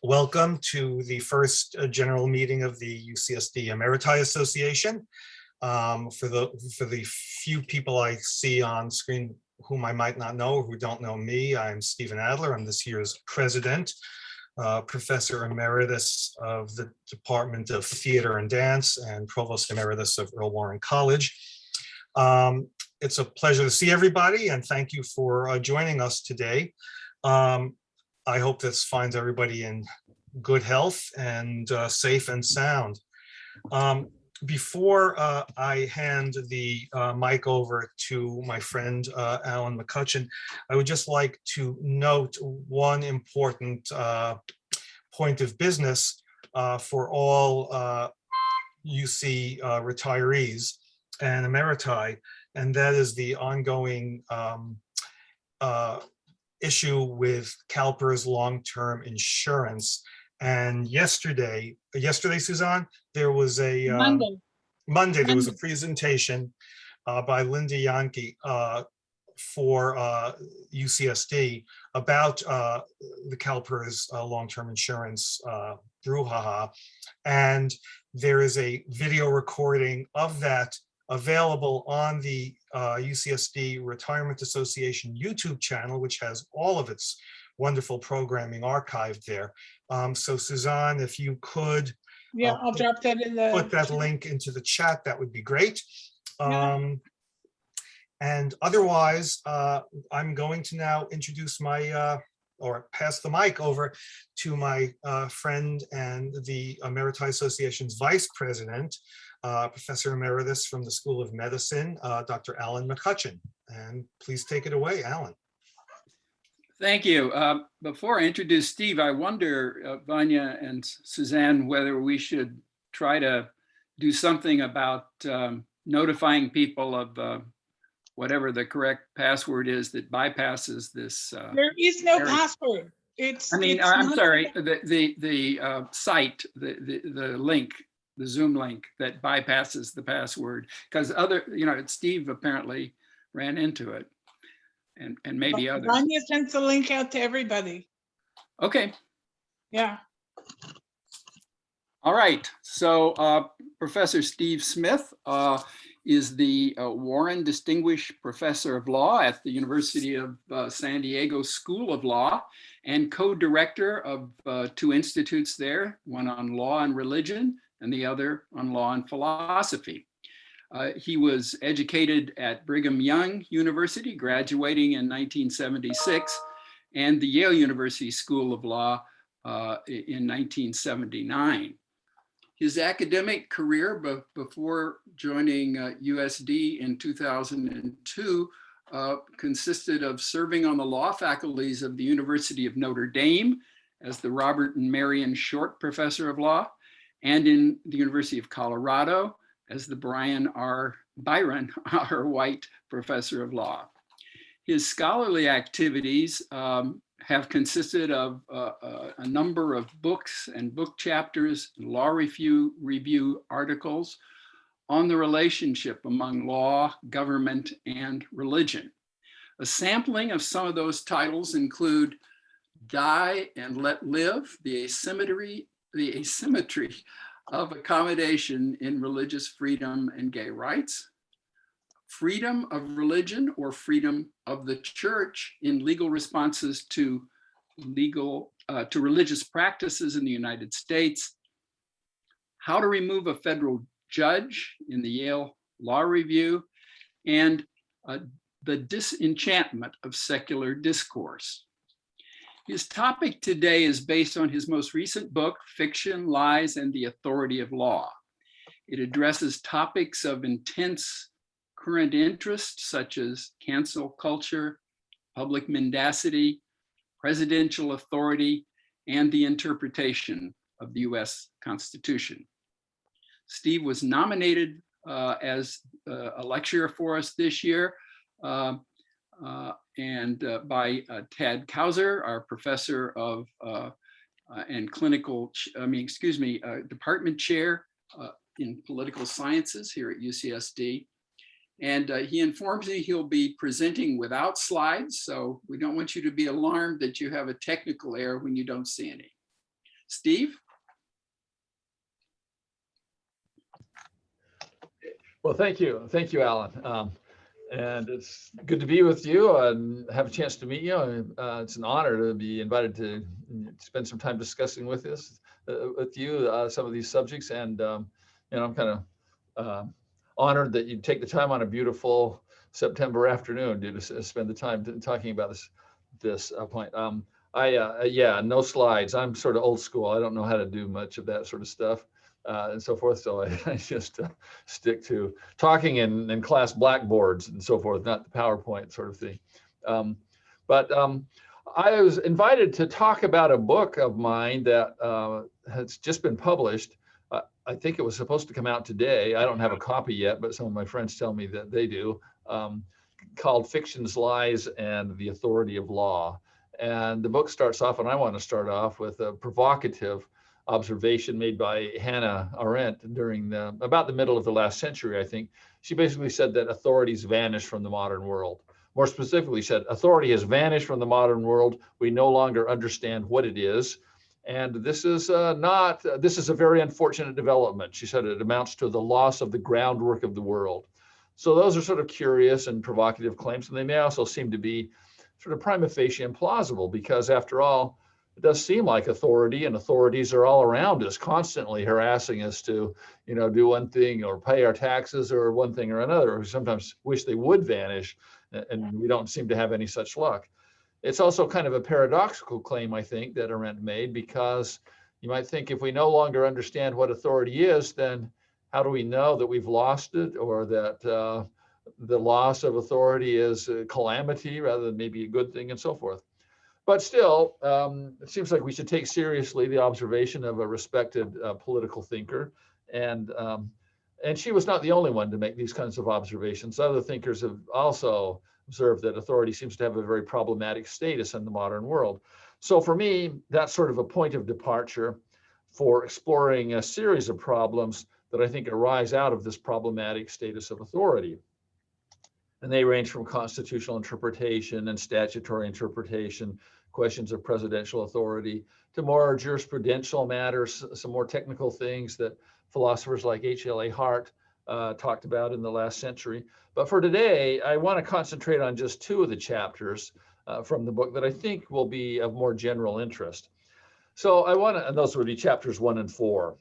Welcome to the first general meeting of the UCSD Emeriti Association. For the few people I see on screen whom I might not know or who don't know me, I'm Stephen Adler. I'm this year's president, professor emeritus of the Department of Theater and Dance and provost emeritus of Earl Warren College. It's a pleasure to see everybody and thank you for joining us today. I hope this finds everybody in good health and safe and sound. Before I hand the mic over to my friend Alan McCutcheon, I would just like to note one important point of business for all UC retirees and emeriti, and that is the ongoing issue with CalPERS long-term insurance. And yesterday, Suzanne, there was a Monday there was a presentation by Linda Yankee for UCSD about the CalPERS long-term insurance brouhaha, and there is a video recording of that available on the UCSD Retirement Association YouTube channel, which has all of its wonderful programming archived there. So Suzanne, if you could I'll drop that in the put that link into the chat, that would be great. And otherwise, I'm going to now introduce my, or pass the mic over to my friend and the Emeriti Association's vice president, Professor Emeritus from the School of Medicine, Dr. Alan McCutcheon. And please take it away, Alan. Thank you. Before I introduce Steve, I wonder, Vanya and Suzanne, whether we should try to do something about notifying people of whatever the correct password is that bypasses this. There is no password. I'm sorry, the site, the link, the Zoom link that bypasses the password, because Steve apparently ran into it, and maybe others. Vanya sent the link out to everybody. Okay. Yeah. All right. So Professor Steve Smith is the Warren Distinguished Professor of Law at the University of San Diego School of Law and co-director of two institutes there, one on law and religion and the other on law and philosophy. He was educated at Brigham Young University, graduating in 1976, and the Yale University School of Law in 1979. His academic career before joining USD in 2002 consisted of serving on the law faculties of the University of Notre Dame as the Robert and Marion Short Professor of Law, and in the University of Colorado as the Byron R. White Professor of Law. His scholarly activities have consisted of a number of books and book chapters, law review articles on the relationship among law, government, and religion. A sampling of some of those titles include Die and Let Live, the asymmetry of accommodation in religious freedom and gay rights, Freedom of Religion or Freedom of the Church in Legal Responses to Religious Practices in the United States, How to Remove a Federal Judge in the Yale Law Review, and The Disenchantment of Secular Discourse. His topic today is based on his most recent book, Fiction, Lies, and the Authority of Law. It addresses topics of intense current interest, such as cancel culture, public mendacity, presidential authority, and the interpretation of the US Constitution. Steve was nominated as a lecturer for us this year by Tad Kauser, our professor of and department chair in political sciences here at UCSD. And he informs me he'll be presenting without slides, so we don't want you to be alarmed that you have a technical error when you don't see any. Steve? Well, thank you. Thank you, Alan. And it's good to be with you and have a chance to meet you. It's an honor to be invited to spend some time discussing with you some of these subjects. And I'm kind of honored that you take the time on a beautiful September afternoon to spend the time talking about this point. Yeah, no slides. I'm sort of old school. I don't know how to do much of that sort of stuff. And so forth. So I just stick to talking in class blackboards and so forth, not the PowerPoint sort of thing. But I was invited to talk about a book of mine that has just been published. I think it was supposed to come out today. I don't have a copy yet, but some of my friends tell me that they do, called Fictions, Lies, and the Authority of Law. And the book starts off, and I want to start off with a provocative observation made by Hannah Arendt during about the middle of the last century, I think. She basically said that authorities vanished from the modern world. More specifically said, authority has vanished from the modern world. We no longer understand what it is. And this is this is a very unfortunate development. She said it amounts to the loss of the groundwork of the world. So those are sort of curious and provocative claims. And they may also seem to be sort of prima facie implausible, because after all, it does seem like authority and authorities are all around us, constantly harassing us to, do one thing or pay our taxes or one thing or another. We sometimes wish they would vanish, and we don't seem to have any such luck. It's also kind of a paradoxical claim, I think, that Arendt made, because you might think if we no longer understand what authority is, then how do we know that we've lost it, or that the loss of authority is a calamity rather than maybe a good thing, and so forth. But still, it seems like we should take seriously the observation of a respected political thinker. And she was not the only one to make these kinds of observations. Other thinkers have also observed that authority seems to have a very problematic status in the modern world. So for me, that's sort of a point of departure for exploring a series of problems that I think arise out of this problematic status of authority. And they range from constitutional interpretation and statutory interpretation, questions of presidential authority, to more jurisprudential matters, some more technical things that philosophers like H.L.A. Hart talked about in the last century. But for today, I want to concentrate on just two of the chapters from the book that I think will be of more general interest. So and those would be chapters 1 and 4,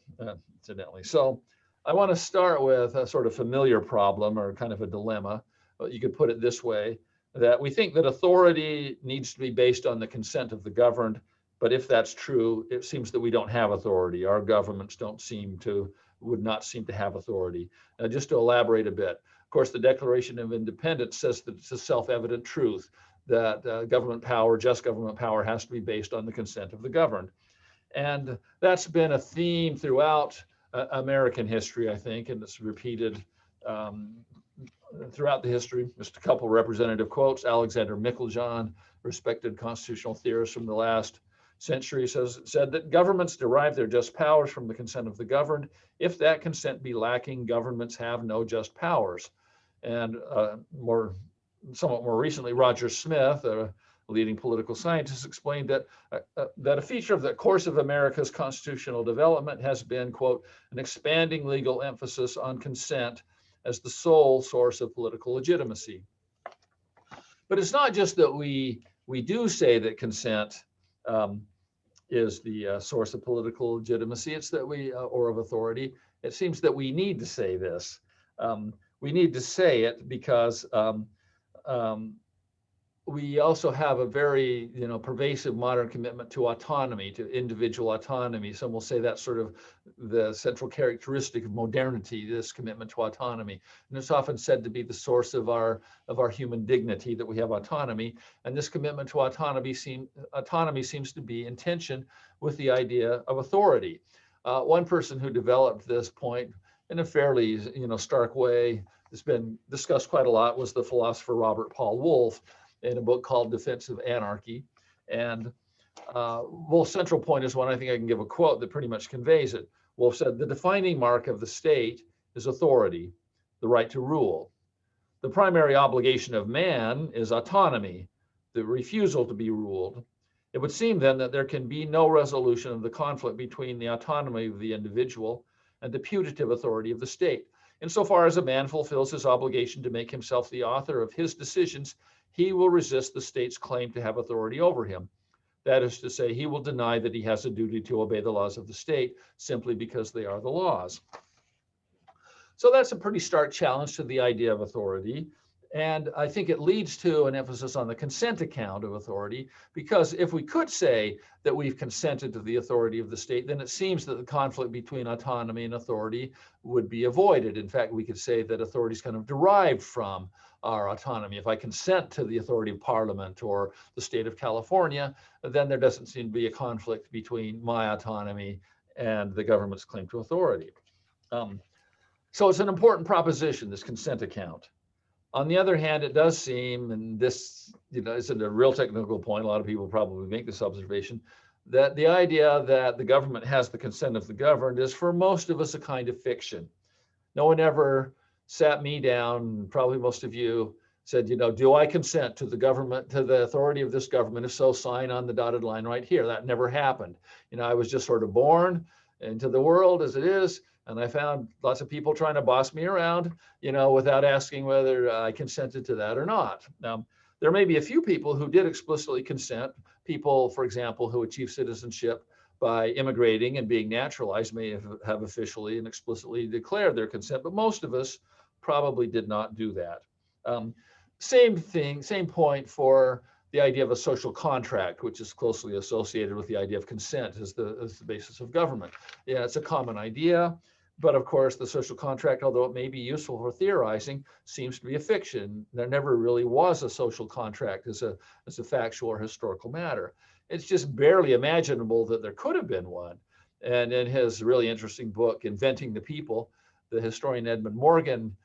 incidentally. So I want to start with a sort of familiar problem, or kind of a dilemma. You could put it this way, that we think that authority needs to be based on the consent of the governed. But if that's true, it seems that we don't have authority. Our governments would not seem to have authority. Now, just to elaborate a bit, of course, the Declaration of Independence says that it's a self-evident truth that government power, just government power, has to be based on the consent of the governed. And that's been a theme throughout American history, I think, and it's repeated throughout the history. Just a couple representative quotes. Alexander Meiklejohn, respected constitutional theorist from the last century, said that governments derive their just powers from the consent of the governed. If that consent be lacking, governments have no just powers. And somewhat more recently, Roger Smith, a leading political scientist, explained that a feature of the course of America's constitutional development has been, quote, an expanding legal emphasis on consent as the sole source of political legitimacy. But it's not just that we do say that consent is the source of political legitimacy. It's that or of authority. It seems that we need to say this. We need to say it because we also have a very, pervasive modern commitment to autonomy, to individual autonomy. Some will say that's sort of the central characteristic of modernity, this commitment to autonomy. And it's often said to be the source of our human dignity, that we have autonomy. And this commitment to autonomy seems to be in tension with the idea of authority. One person who developed this point in a fairly, stark way, that's been discussed quite a lot, was the philosopher Robert Paul Wolff, in a book called Defense of Anarchy. And Wolff's central point is one I think I can give a quote that pretty much conveys it. Wolff said, "The defining mark of the state is authority, the right to rule. The primary obligation of man is autonomy, the refusal to be ruled. It would seem then that there can be no resolution of the conflict between the autonomy of the individual and the putative authority of the state. Insofar as a man fulfills his obligation to make himself the author of his decisions, he will resist the state's claim to have authority over him. That is to say, he will deny that he has a duty to obey the laws of the state simply because they are the laws. So that's a pretty stark challenge to the idea of authority. And I think it leads to an emphasis on the consent account of authority, because if we could say that we've consented to the authority of the state, then it seems that the conflict between autonomy and authority would be avoided. In fact, we could say that authority is kind of derived from our autonomy. If I consent to the authority of Parliament or the state of California, then there doesn't seem to be a conflict between my autonomy and the government's claim to authority. So it's an important proposition, this consent account. On the other hand, it does seem, and this isn't a real technical point, a lot of people probably make this observation, that the idea that the government has the consent of the governed is for most of us a kind of fiction. No one ever sat me down, probably most of you said, do I consent to the government, to the authority of this government? If so, sign on the dotted line right here. That never happened. I was just sort of born into the world as it is. And I found lots of people trying to boss me around, without asking whether I consented to that or not. Now, there may be a few people who did explicitly consent. People, for example, who achieve citizenship by immigrating and being naturalized may have officially and explicitly declared their consent, but most of us probably did not do that. Same thing, same point for the idea of a social contract, which is closely associated with the idea of consent as the basis of government. Yeah, it's a common idea. But of course, the social contract, although it may be useful for theorizing, seems to be a fiction. There never really was a social contract as a factual or historical matter. It's just barely imaginable that there could have been one. And in his really interesting book, Inventing the People, the historian Edmund Morgan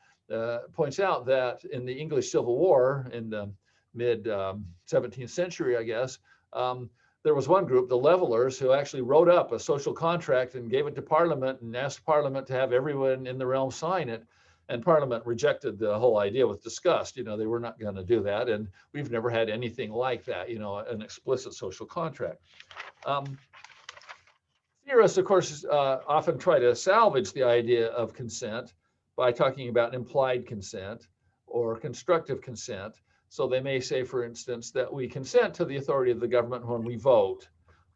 points out that in the English Civil War in the mid 17th century, I guess, there was one group, the Levelers, who actually wrote up a social contract and gave it to Parliament and asked Parliament to have everyone in the realm sign it. And Parliament rejected the whole idea with disgust. They were not going to do that. And we've never had anything like that, an explicit social contract. Theorists, of course, often try to salvage the idea of consent by talking about implied consent or constructive consent. So they may say, for instance, that we consent to the authority of the government when we vote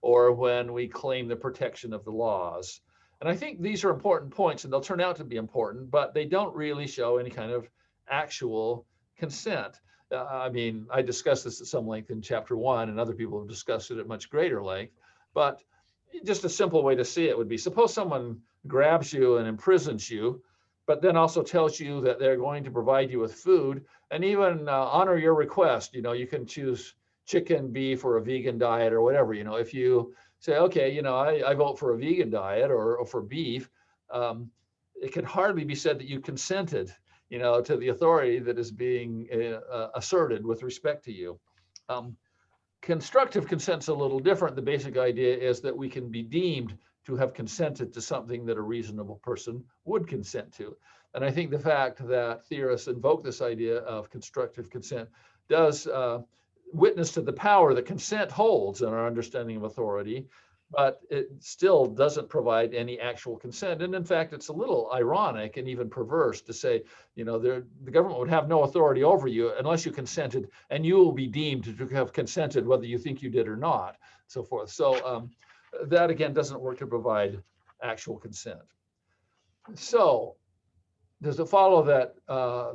or when we claim the protection of the laws. And I think these are important points, and they'll turn out to be important, but they don't really show any kind of actual consent. I discussed this at some length in chapter 1, and other people have discussed it at much greater length. But just a simple way to see it would be, suppose someone grabs you and imprisons you, but then also tells you that they're going to provide you with food and even honor your request. You can choose chicken, beef, or a vegan diet or whatever. If you say, okay, I vote for a vegan diet or for beef, it can hardly be said that you consented, to the authority that is being asserted with respect to you. Constructive consent's a little different. The basic idea is that we can be deemed to have consented to something that a reasonable person would consent to. And I think the fact that theorists invoke this idea of constructive consent does witness to the power that consent holds in our understanding of authority, but it still doesn't provide any actual consent. And in fact, it's a little ironic and even perverse to say, the government would have no authority over you unless you consented, and you will be deemed to have consented whether you think you did or not, so forth. So that again doesn't work to provide actual consent. So does it follow that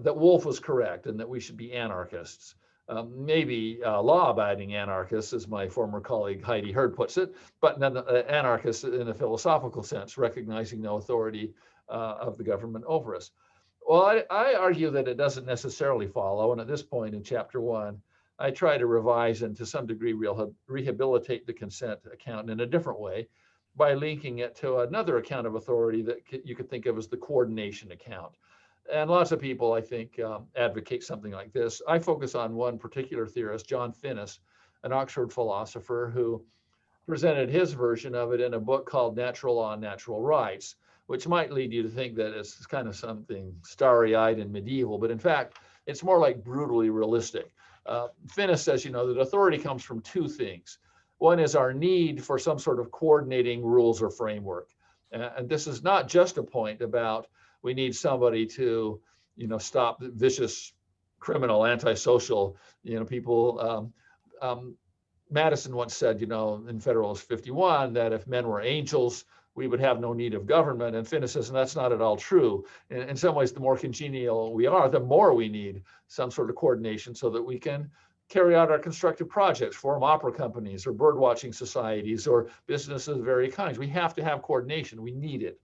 that Wolf was correct and that we should be anarchists? Maybe law-abiding anarchists, as my former colleague Heidi Hurd puts it, but then anarchists in a philosophical sense, recognizing no authority of the government over us. Well, I argue that it doesn't necessarily follow, and at this point in chapter 1, I try to revise and to some degree rehabilitate the consent account in a different way by linking it to another account of authority that you could think of as the coordination account. And lots of people, I think, advocate something like this. I focus on one particular theorist, John Finnis, an Oxford philosopher who presented his version of it in a book called Natural Law and Natural Rights, which might lead you to think that it's kind of something starry-eyed and medieval, but in fact, it's more like brutally realistic. Finnis says, that authority comes from two things. One is our need for some sort of coordinating rules or framework. And this is not just a point about we need somebody to, stop vicious, criminal, antisocial, people. Madison once said, in Federalist 51, that if men were angels, we would have no need of government. And Finnis says, and that's not at all true. In some ways, the more congenial we are, the more we need some sort of coordination so that we can carry out our constructive projects, form opera companies or bird watching societies or businesses of various kinds. We have to have coordination. We need it.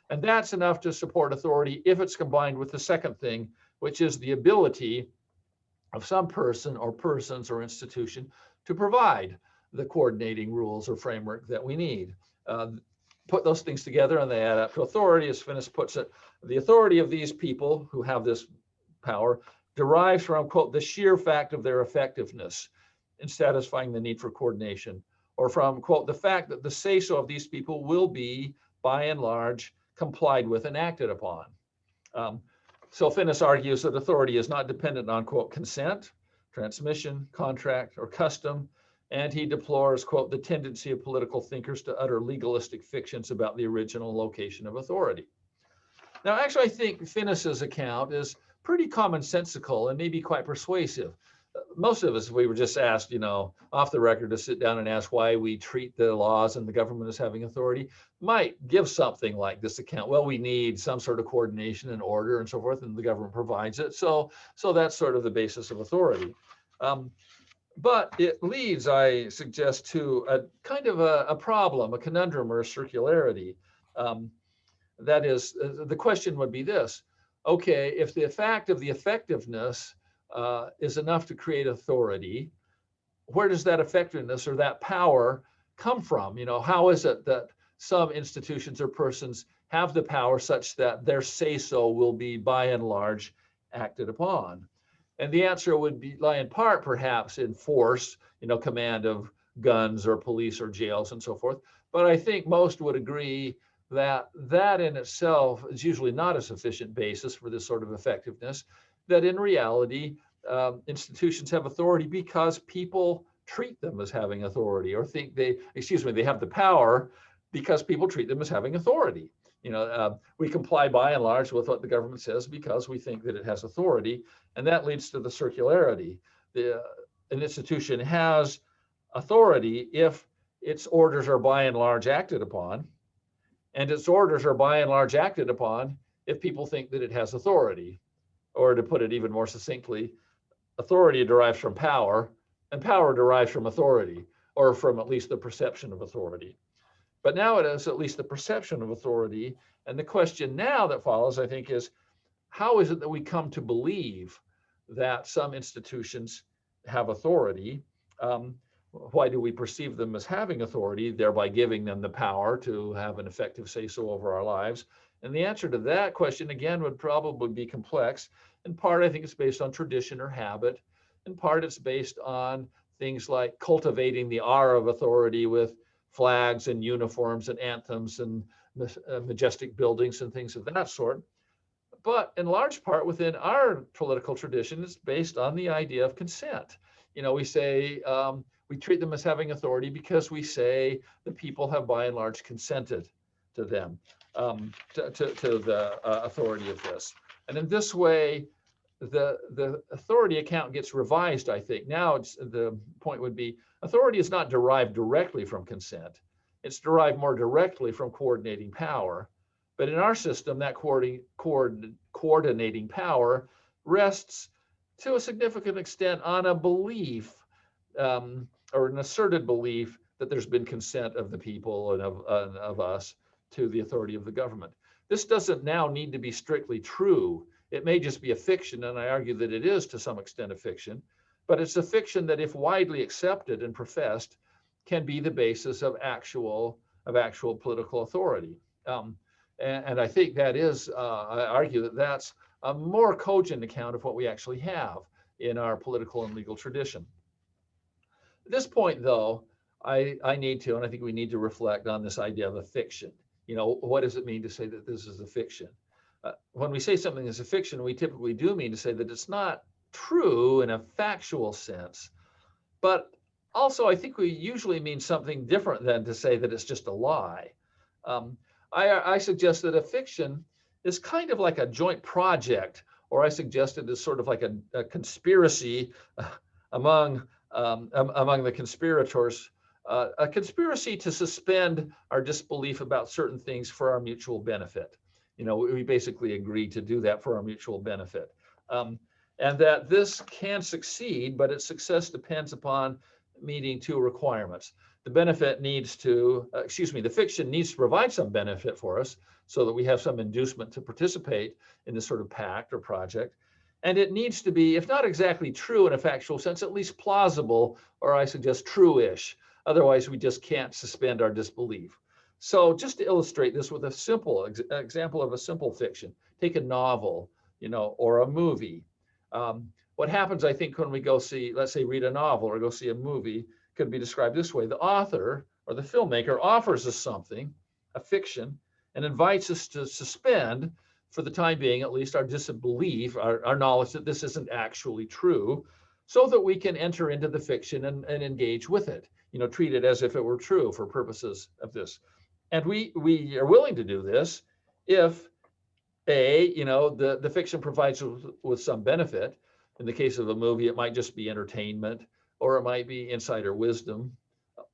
And that's enough to support authority if it's combined with the second thing, which is the ability of some person or persons or institution to provide the coordinating rules or framework that we need. Put those things together and they add up to authority. As Finnis puts it, the authority of these people who have this power derives from, quote, the sheer fact of their effectiveness in satisfying the need for coordination, or from, quote, the fact that the say-so of these people will be, by and large, complied with and acted upon. So Finnis argues that authority is not dependent on, quote, consent, transmission, contract, or custom, and he deplores, quote, the tendency of political thinkers to utter legalistic fictions about the original location of authority. Now, actually, I think Finnis's account is pretty commonsensical and maybe quite persuasive. Most of us, if we were just asked, off the record to sit down and ask why we treat the laws and the government as having authority, might give something like this account. Well, we need some sort of coordination and order and so forth, and the government provides it. So that's sort of the basis of authority. But it leads, I suggest, to a kind of a problem, a conundrum, or a circularity. That is, the question would be this: okay, if the fact of the effectiveness is enough to create authority, where does that effectiveness or that power come from? How is it that some institutions or persons have the power such that their say-so will be, by and large, acted upon? And the answer would lie in part, perhaps, in force, command of guns or police or jails and so forth. But I think most would agree that that in itself is usually not a sufficient basis for this sort of effectiveness, that in reality, institutions have authority because people treat them as having authority, or think they have the power because people treat them as having authority. We comply by and large with what the government says because we think that it has authority, and that leads to the circularity. An institution has authority if its orders are by and large acted upon, and its orders are by and large acted upon if people think that it has authority. Or to put it even more succinctly, authority derives from power, and power derives from authority, or from at least the perception of authority. But now it is at least the perception of authority. And the question now that follows, I think, is how is it that we come to believe that some institutions have authority? Why do we perceive them as having authority, thereby giving them the power to have an effective say-so over our lives? And the answer to that question, again, would probably be complex. In part, I think it's based on tradition or habit. In part, it's based on things like cultivating the aura of authority with flags and uniforms and anthems and majestic buildings and things of that sort. But in large part, within our political tradition, it's based on the idea of consent. We say we treat them as having authority because we say the people have by and large consented to them, to the authority of this. And in this way, the authority account gets revised, I think. Now the point would be authority is not derived directly from consent. It's derived more directly from coordinating power. But in our system, that coordinating power rests to a significant extent on a belief or an asserted belief that there's been consent of the people and of us to the authority of the government. This doesn't now need to be strictly true. It may just be a fiction, and I argue that it is to some extent a fiction, but it's a fiction that, if widely accepted and professed, can be the basis of actual political authority. And I think that is, I argue that that's a more cogent account of what we actually have in our political and legal tradition. At this point, though, I need to, and I think we need to reflect on this idea of a fiction. What does it mean to say that this is a fiction? When we say something is a fiction, we typically do mean to say that it's not true in a factual sense, but Also, I think we usually mean something different than to say that it's just a lie. I suggest that a fiction is kind of like a joint project, or I suggest it is sort of like a conspiracy among the conspirators, a conspiracy to suspend our disbelief about certain things for our mutual benefit. You know, we basically agree to do that for our mutual benefit. And that this can succeed, but its success depends upon meeting two requirements. The benefit needs to, the fiction needs to provide some benefit for us so that we have some inducement to participate in this sort of pact or project. And it needs to be, if not exactly true in a factual sense, at least plausible, or I suggest true-ish. Otherwise, we just can't suspend our disbelief. So just to illustrate this with a simple example of a simple fiction, take a novel, you know, or a movie. What happens, I think, when we go see, let's say, read a novel or go see a movie, could be described this way. The author or the filmmaker offers us something, a fiction, and invites us to suspend, for the time being at least, our disbelief, our knowledge that this isn't actually true, so that we can enter into the fiction and engage with it, you know, treat it as if it were true for purposes of this. And we are willing to do this if you know, the fiction provides with some benefit. In the case of a movie, it might just be entertainment, or it might be insider wisdom,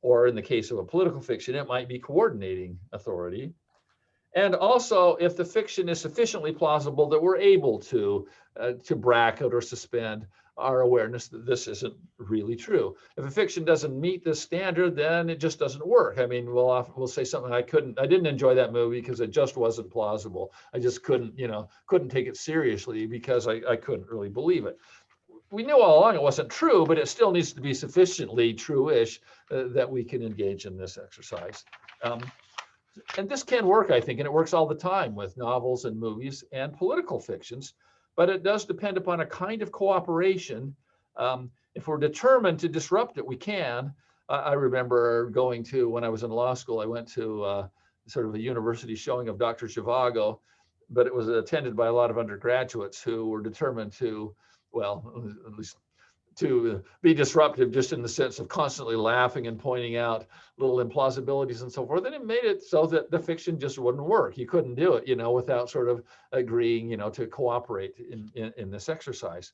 or in the case of a political fiction, it might be coordinating authority. And also, if the fiction is sufficiently plausible that we're able to bracket or suspend our awareness that this isn't really true. If a fiction doesn't meet this standard, then it just doesn't work. I mean, we'll say something, I didn't enjoy that movie because it just wasn't plausible. I just couldn't take it seriously because I couldn't really believe it. We knew all along it wasn't true, but it still needs to be sufficiently true-ish that we can engage in this exercise. And this can work, I think, and it works all the time with novels and movies and political fictions, but it does depend upon a kind of cooperation. If we're determined to disrupt it, we can. I remember going to, when I was in law school, I went to sort of a university showing of Dr. Zhivago, but it was attended by a lot of undergraduates who were determined to, well, at least to be disruptive, just in the sense of constantly laughing and pointing out little implausibilities and so forth. And it made it so that the fiction just wouldn't work. You couldn't do it, you know, without sort of agreeing, you know, to cooperate in this exercise.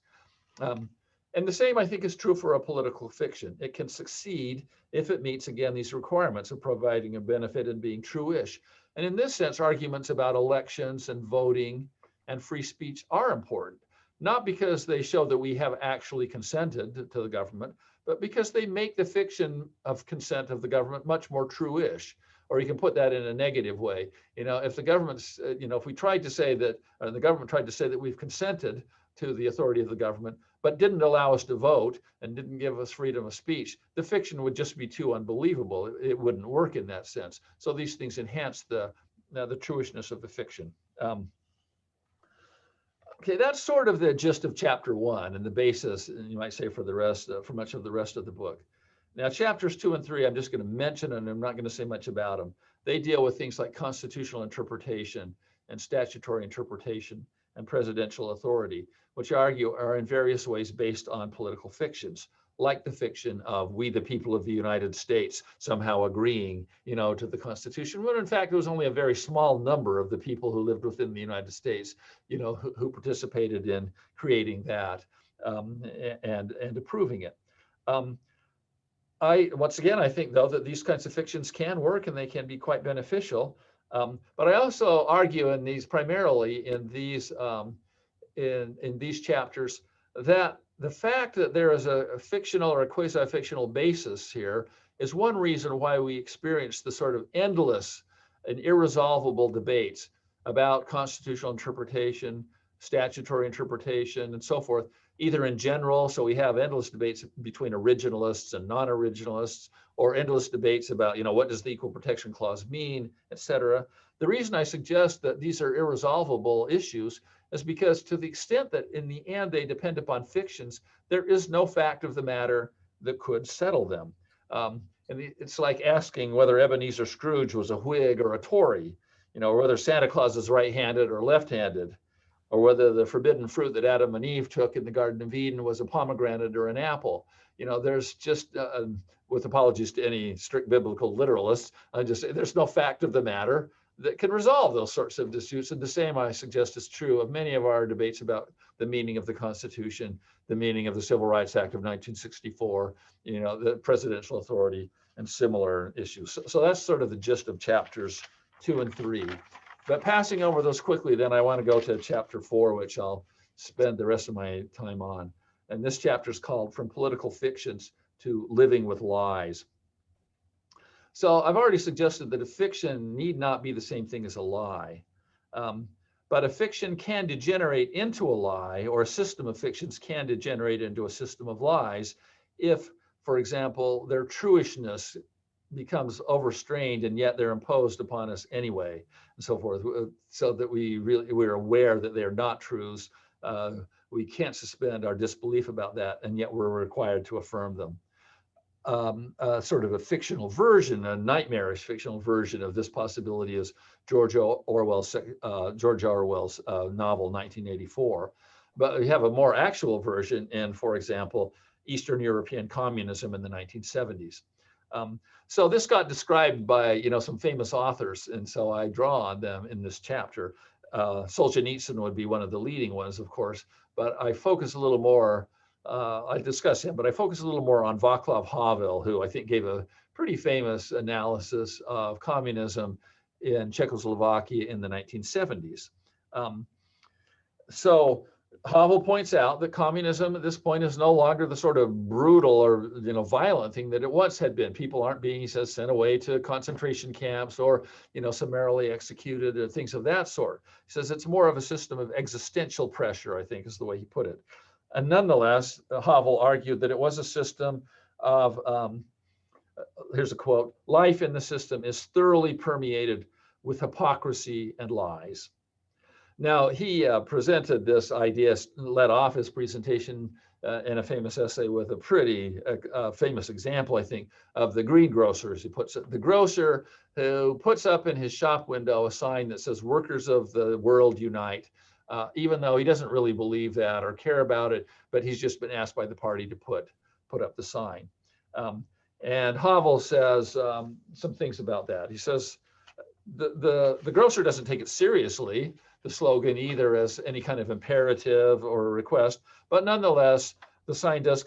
And the same, I think, is true for a political fiction. It can succeed if it meets, again, these requirements of providing a benefit and being true-ish. And in this sense, arguments about elections and voting and free speech are important. Not because they show that we have actually consented to the government, but because they make the fiction of consent of the government much more true-ish. Or you can put that in a negative way. You know, if the government's, you know, if we tried to say that, or the government tried to say that we've consented to the authority of the government, but didn't allow us to vote and didn't give us freedom of speech, the fiction would just be too unbelievable. It wouldn't work in that sense. So these things enhance the truishness of the fiction. Okay, that's sort of the gist of chapter 1 and the basis, you might say, for the rest, for much of the rest of the book. Now, chapters 2 and 3, I'm just going to mention, and I'm not going to say much about them. They deal with things like constitutional interpretation and statutory interpretation and presidential authority, which are in various ways based on political fictions, like the fiction of we, the people of the United States, somehow agreeing, you know, to the Constitution, when in fact it was only a very small number of the people who lived within the United States, you know, who participated in creating that and approving it. Once again, I think, though, that these kinds of fictions can work and they can be quite beneficial. But I also argue in these, primarily in these chapters, that the fact that there is a fictional or a quasi-fictional basis here is one reason why we experience the sort of endless and irresolvable debates about constitutional interpretation, statutory interpretation, and so forth, either in general, so we have endless debates between originalists and non-originalists, or endless debates about, you know, what does the Equal Protection Clause mean, et cetera. The reason I suggest that these are irresolvable issues is because, to the extent that in the end they depend upon fictions, there is no fact of the matter that could settle them. And it's like asking whether Ebenezer Scrooge was a Whig or a Tory, you know, or whether Santa Claus is right-handed or left-handed. or whether the forbidden fruit that Adam and Eve took in the Garden of Eden was a pomegranate or an apple. There's just, with apologies to any strict biblical literalists, I just say there's no fact of the matter that can resolve those sorts of disputes. And the same, I suggest, is true of many of our debates about the meaning of the Constitution, the meaning of the Civil Rights Act of 1964, the presidential authority, and similar issues. So that's sort of the gist of chapters 2 and 3. But passing over those quickly, then I want to go to chapter 4, which I'll spend the rest of my time on. And this chapter is called From Political Fictions to Living with Lies. So I've already suggested that a fiction need not be the same thing as a lie. But a fiction can degenerate into a lie, or a system of fictions can degenerate into a system of lies if, for example, their truishness becomes overstrained and yet they're imposed upon us anyway, and so forth, so that we're aware that they're not truths. We can't suspend our disbelief about that, and yet we're required to affirm them. Sort of a fictional version, a nightmarish fictional version of this possibility is George Orwell's novel 1984. But we have a more actual version in, for example, Eastern European communism in the 1970s. So this got described by some famous authors, and so I draw on them in this chapter. Solzhenitsyn would be one of the leading ones, of course, but I focus a little more. I discuss him, but I focus a little more on Václav Havel, who I think gave a pretty famous analysis of communism in Czechoslovakia in the 1970s. So Havel points out that communism at this point is no longer the sort of brutal or violent thing that it once had been. People aren't being, he says, sent away to concentration camps or summarily executed or things of that sort. He says it's more of a system of existential pressure, I think is the way he put it. And nonetheless, Havel argued that it was a system of, here's a quote, life in the system is thoroughly permeated with hypocrisy and lies. Now, he presented this idea, led off his presentation in a famous essay with a pretty famous example, I think, of the greengrocers. He puts it, the grocer who puts up in his shop window a sign that says, "Workers of the world unite." Even though he doesn't really believe that or care about it, but he's just been asked by the party to put up the sign. And Havel says some things about that. He says the grocer doesn't take it seriously, the slogan, either as any kind of imperative or a request, but nonetheless, the sign does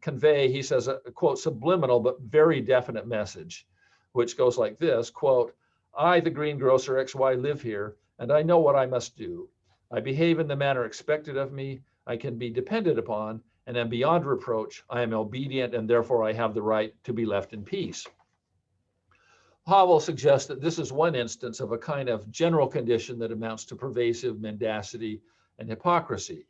convey, he says, a quote, subliminal but very definite message, which goes like this, quote, "I, the greengrocer XY, live here, and I know what I must do. I behave in the manner expected of me. I can be depended upon and am beyond reproach. I am obedient, and therefore I have the right to be left in peace." Havel suggests that this is one instance of a kind of general condition that amounts to pervasive mendacity and hypocrisy.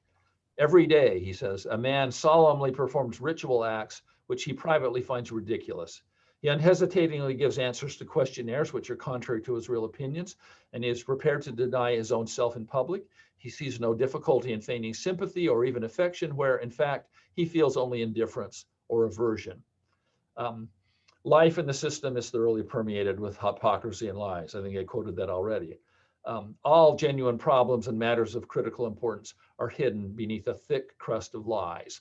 Every day, he says, a man solemnly performs ritual acts which he privately finds ridiculous. He unhesitatingly gives answers to questionnaires which are contrary to his real opinions, and he is prepared to deny his own self in public. He sees no difficulty in feigning sympathy or even affection, where in fact he feels only indifference or aversion. Life in the system is thoroughly permeated with hypocrisy and lies. I think I quoted that already. All genuine problems and matters of critical importance are hidden beneath a thick crust of lies.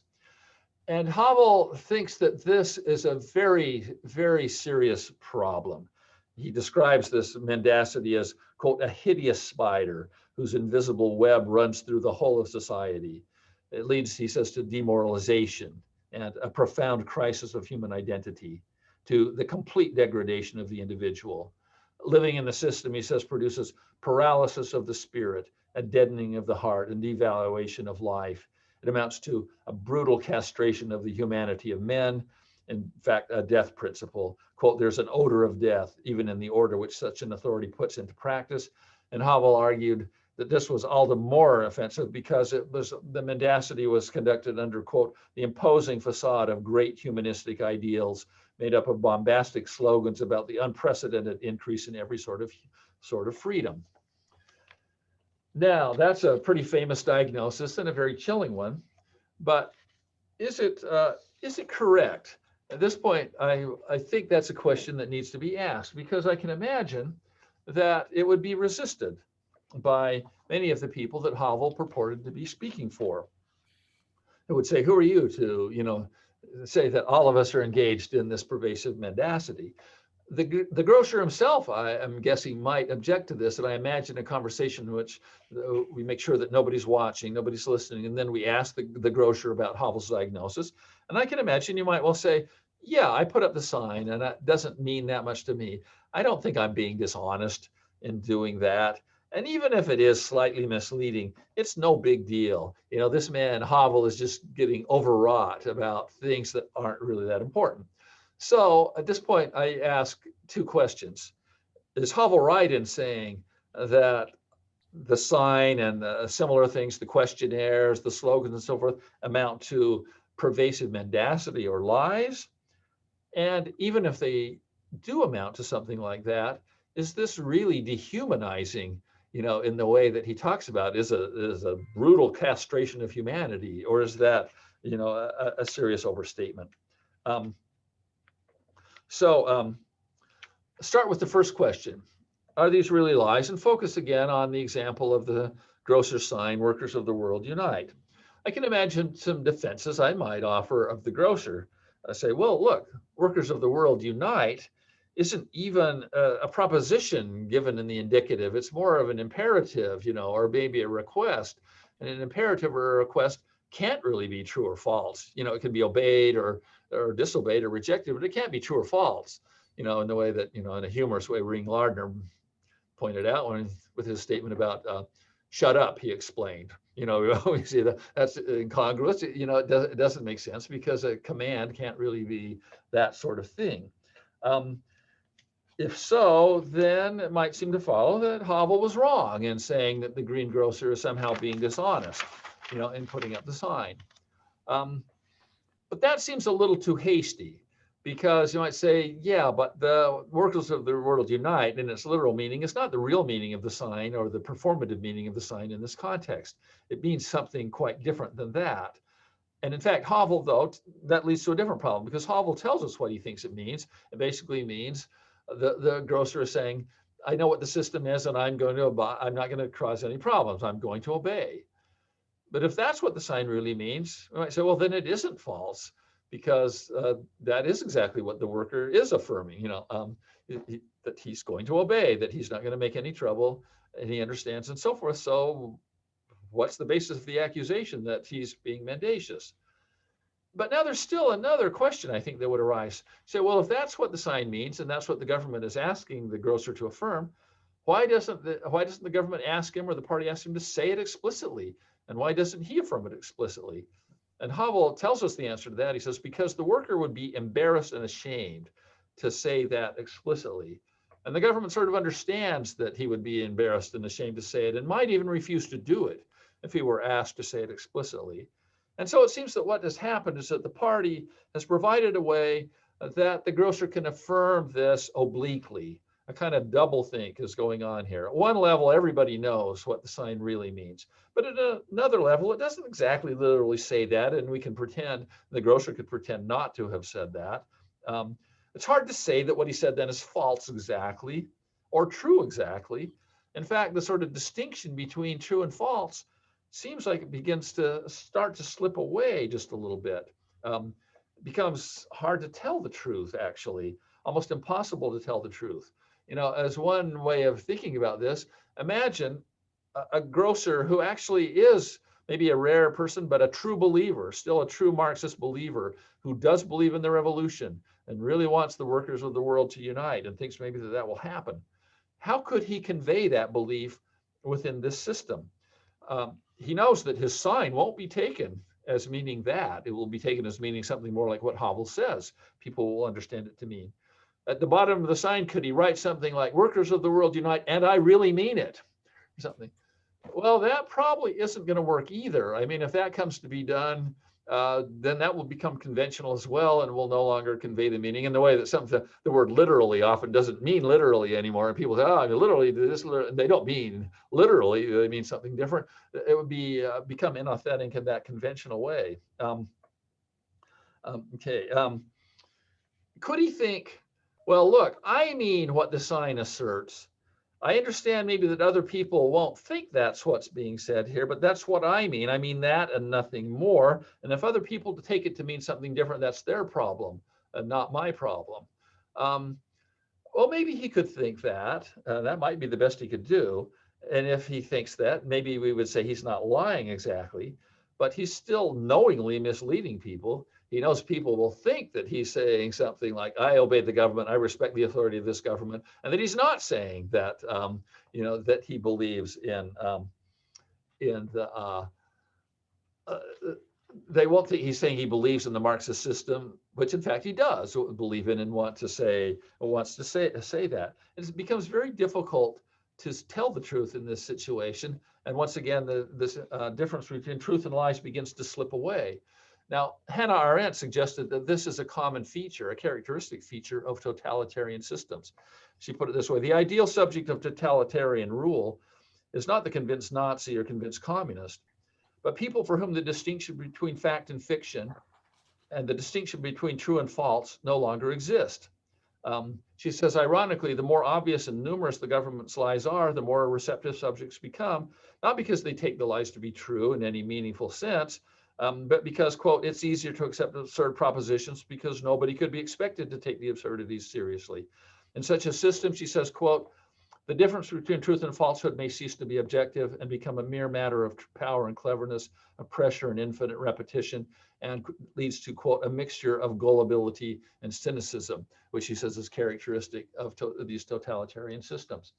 And Havel thinks that this is a very, very serious problem. He describes this mendacity as, quote, a hideous spider whose invisible web runs through the whole of society. It leads, he says, to demoralization and a profound crisis of human identity, to the complete degradation of the individual. Living in the system, he says, produces paralysis of the spirit, a deadening of the heart, and devaluation of life. It amounts to a brutal castration of the humanity of men. In fact, a death principle. Quote, "There's an odor of death, even in the order which such an authority puts into practice." And Havel argued that this was all the more offensive because the mendacity was conducted under, quote, "the imposing facade of great humanistic ideals made up of bombastic slogans about the unprecedented increase in every sort of freedom." Now, that's a pretty famous diagnosis and a very chilling one, but is it correct? At this point, I think that's a question that needs to be asked, because I can imagine that it would be resisted by many of the people that Havel purported to be speaking for. It would say, who are you to, say that all of us are engaged in this pervasive mendacity? The grocer himself, I am guessing, might object to this. And I imagine a conversation in which we make sure that nobody's watching, nobody's listening. And then we ask the grocer about Havel's diagnosis. And I can imagine you might well say, yeah, I put up the sign and that doesn't mean that much to me. I don't think I'm being dishonest in doing that. And even if it is slightly misleading, it's no big deal. This man, Havel, is just getting overwrought about things that aren't really that important. So at this point, I ask two questions. Is Havel right in saying that the sign and similar things, the questionnaires, the slogans and so forth, amount to pervasive mendacity or lies? And even if they do amount to something like that, is this really dehumanizing, in the way that he talks about, is a brutal castration of humanity, or is that, a serious overstatement? So start with the first question. Are these really lies? And focus again on the example of the grocer sign, workers of the world unite. I can imagine some defenses I might offer of the grocer. I say, well, look, workers of the world unite isn't even a proposition given in the indicative. It's more of an imperative, or maybe a request. And an imperative or a request can't really be true or false. It can be obeyed or disobeyed or rejected, but it can't be true or false, in the way that, in a humorous way, Ring Lardner pointed out with his statement about shut up, he explained. We always see that's incongruous. It doesn't make sense because a command can't really be that sort of thing. If so, then it might seem to follow that Havel was wrong in saying that the greengrocer is somehow being dishonest, in putting up the sign. But that seems a little too hasty, because you might say, yeah, but the workers of the world unite in its literal meaning. It's not the real meaning of the sign or the performative meaning of the sign in this context. It means something quite different than that. And in fact, Havel, though, that leads to a different problem, because Havel tells us what he thinks it means. It basically means the grocer is saying, I know what the system is, and I'm not going to cause any problems. I'm going to obey. But if that's what the sign really means, we might say, well, then it isn't false, because that is exactly what the worker is affirming, that he's going to obey, that he's not going to make any trouble, and he understands and so forth. So what's the basis of the accusation that he's being mendacious? But now there's still another question, I think, that would arise. Say, well, if that's what the sign means, and that's what the government is asking the grocer to affirm, why doesn't the government ask him, or the party ask him, to say it explicitly? And why doesn't he affirm it explicitly? And Havel tells us the answer to that. He says, because the worker would be embarrassed and ashamed to say that explicitly. And the government sort of understands that he would be embarrassed and ashamed to say it, and might even refuse to do it if he were asked to say it explicitly. And so it seems that what has happened is that the party has provided a way that the grocer can affirm this obliquely. A kind of double think is going on here. At one level, everybody knows what the sign really means. But at another level, it doesn't exactly literally say that, and we can pretend, the grocer could pretend not to have said that. It's hard to say that what he said then is false exactly, or true exactly. In fact, the sort of distinction between true and false seems like it begins to start to slip away just a little bit. It becomes hard to tell the truth, actually, almost impossible to tell the truth. As one way of thinking about this, imagine a grocer who actually is maybe a rare person, but a true believer, still a true Marxist believer, who does believe in the revolution and really wants the workers of the world to unite and thinks maybe that will happen. How could he convey that belief within this system? He knows that his sign won't be taken as meaning that. It will be taken as meaning something more like what Havel says. People will understand it to mean. At the bottom of the sign, could he write something like, workers of the world unite, and I really mean it, or something? Well, that probably isn't going to work either. I mean, if that comes to be done, then that will become conventional as well, and will no longer convey the meaning in the way that the word literally often doesn't mean literally anymore. And people say, oh, I mean, literally, they don't mean literally, they mean something different. It would be become inauthentic in that conventional way. Could he think, well, look, I mean what the sign asserts. I understand maybe that other people won't think that's what's being said here, but that's what I mean. I mean that and nothing more. And if other people take it to mean something different, that's their problem and not my problem. Well, maybe he could think that. That might be the best he could do. And if he thinks that, maybe we would say he's not lying exactly, but he's still knowingly misleading people. He knows people will think that he's saying something like, I obey the government, I respect the authority of this government, and that he's not saying that, that he believes in the, they won't think he's saying he believes in the Marxist system, which in fact he does believe in and wants to say that. And it becomes very difficult to tell the truth in this situation. And once again, this difference between truth and lies begins to slip away. Now, Hannah Arendt suggested that this is a common feature, a characteristic feature of totalitarian systems. She put it this way: the ideal subject of totalitarian rule is not the convinced Nazi or convinced communist, but people for whom the distinction between fact and fiction and the distinction between true and false no longer exist. She says, ironically, the more obvious and numerous the government's lies are, the more receptive subjects become, not because they take the lies to be true in any meaningful sense, but because, quote, it's easier to accept absurd propositions because nobody could be expected to take the absurdities seriously. In such a system, she says, quote, the difference between truth and falsehood may cease to be objective and become a mere matter of power and cleverness, of pressure and infinite repetition, and leads to, quote, a mixture of gullibility and cynicism, which she says is characteristic of these totalitarian systems.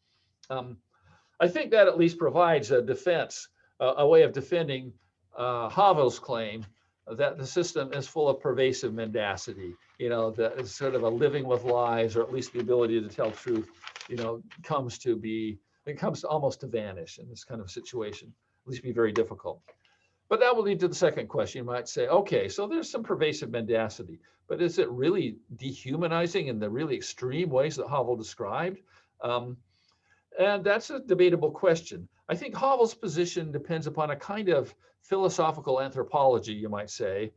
I think that at least provides a defense, a way of defending Havel's claim that the system is full of pervasive mendacity, that it's sort of a living with lies, or at least the ability to tell truth, comes to almost to vanish in this kind of situation, at least be very difficult. But that will lead to the second question. You might say, okay, so there's some pervasive mendacity, but is it really dehumanizing in the really extreme ways that Havel described? And that's a debatable question. I think Havel's position depends upon a kind of philosophical anthropology, you might say,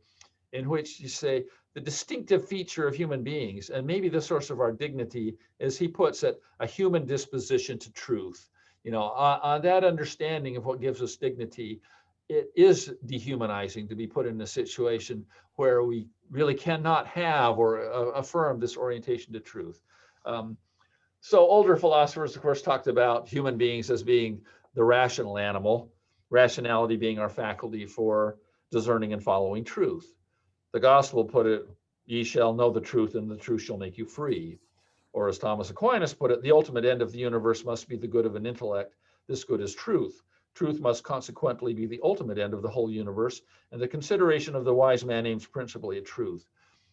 in which you say the distinctive feature of human beings, and maybe the source of our dignity, as he puts it, a human disposition to truth. On that understanding of what gives us dignity, it is dehumanizing to be put in a situation where we really cannot have or affirm this orientation to truth. So older philosophers, of course, talked about human beings as being the rational animal, rationality being our faculty for discerning and following truth. The gospel put it, ye shall know the truth and the truth shall make you free. Or as Thomas Aquinas put it, the ultimate end of the universe must be the good of an intellect. This good is truth. Truth must consequently be the ultimate end of the whole universe, and the consideration of the wise man aims principally at truth.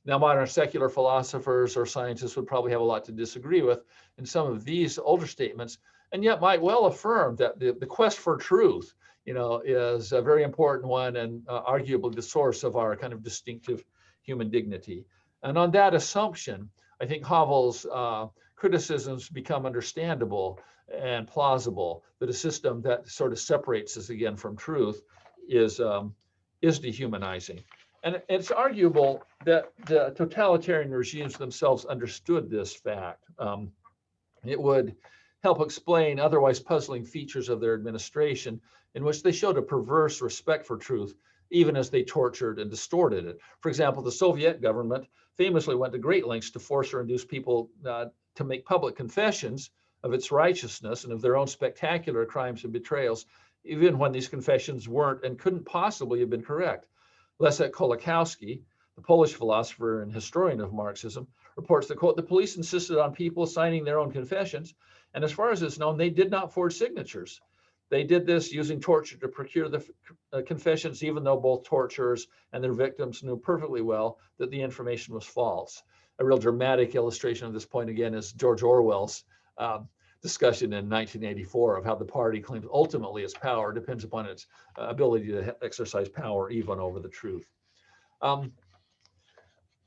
Now, modern secular philosophers or scientists would probably have a lot to disagree with in some of these older statements, and yet might well affirm that the quest for truth, is a very important one and arguably the source of our kind of distinctive human dignity. And on that assumption, I think Havel's criticisms become understandable and plausible, that a system that sort of separates us again from truth is dehumanizing. And it's arguable that the totalitarian regimes themselves understood this fact. It would help explain otherwise puzzling features of their administration, in which they showed a perverse respect for truth, even as they tortured and distorted it. For example, the Soviet government famously went to great lengths to force or induce people to make public confessions of its righteousness and of their own spectacular crimes and betrayals, even when these confessions weren't and couldn't possibly have been correct. Leszek Kolakowski, the Polish philosopher and historian of Marxism, reports that, quote, the police insisted on people signing their own confessions, and as far as it's known, they did not forge signatures. They did this using torture to procure the confessions, even though both torturers and their victims knew perfectly well that the information was false. A real dramatic illustration of this point, again, is George Orwell's discussion in 1984 of how the party claims ultimately its power depends upon its ability to exercise power even over the truth. A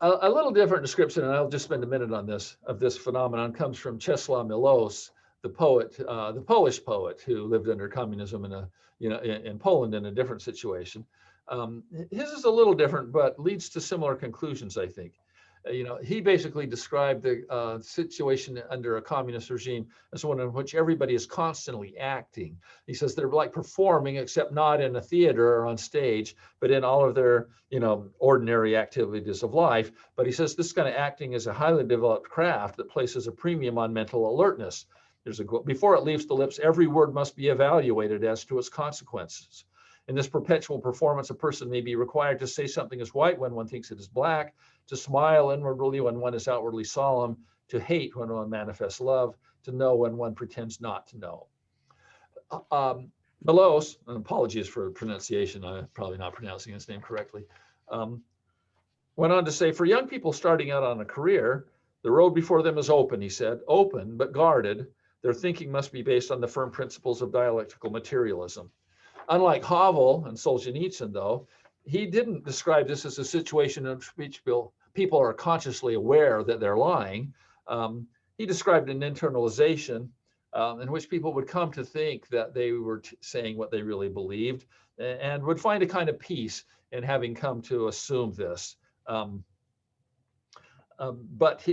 little different description, and I'll just spend a minute on this, of this phenomenon comes from Czesław Miłosz, the poet, the Polish poet who lived under communism in Poland in a different situation. His is a little different, but leads to similar conclusions, I think. he basically described the situation under a communist regime as one in which everybody is constantly acting. He says they're like performing, except not in a theater or on stage, but in all of their, ordinary activities of life. But he says this kind of acting is a highly developed craft that places a premium on mental alertness. Before it leaves the lips, every word must be evaluated as to its consequences. In this perpetual performance, a person may be required to say something is white when one thinks it is black, to smile inwardly when one is outwardly solemn, to hate when one manifests love, to know when one pretends not to know. Melos, and apologies for pronunciation, I'm probably not pronouncing his name correctly, went on to say, for young people starting out on a career, the road before them is open, he said, open but guarded. Their thinking must be based on the firm principles of dialectical materialism. Unlike Havel and Solzhenitsyn, though, he didn't describe this as a situation in which people are consciously aware that they're lying. He described an internalization in which people would come to think that they were saying what they really believed and would find a kind of peace in having come to assume this. But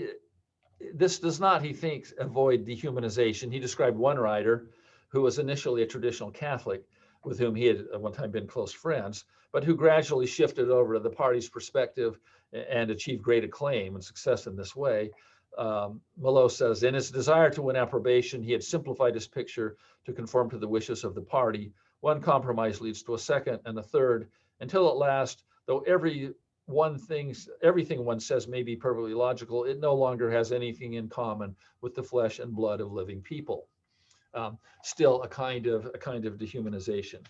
this does not, he thinks, avoid dehumanization. He described one writer who was initially a traditional Catholic with whom he had at one time been close friends, but who gradually shifted over to the party's perspective and achieved great acclaim and success in this way. Melos says, in his desire to win approbation, he had simplified his picture to conform to the wishes of the party. One compromise leads to a second and a third, until at last, though everything one says may be perfectly logical, it no longer has anything in common with the flesh and blood of living people. Still a kind of dehumanization.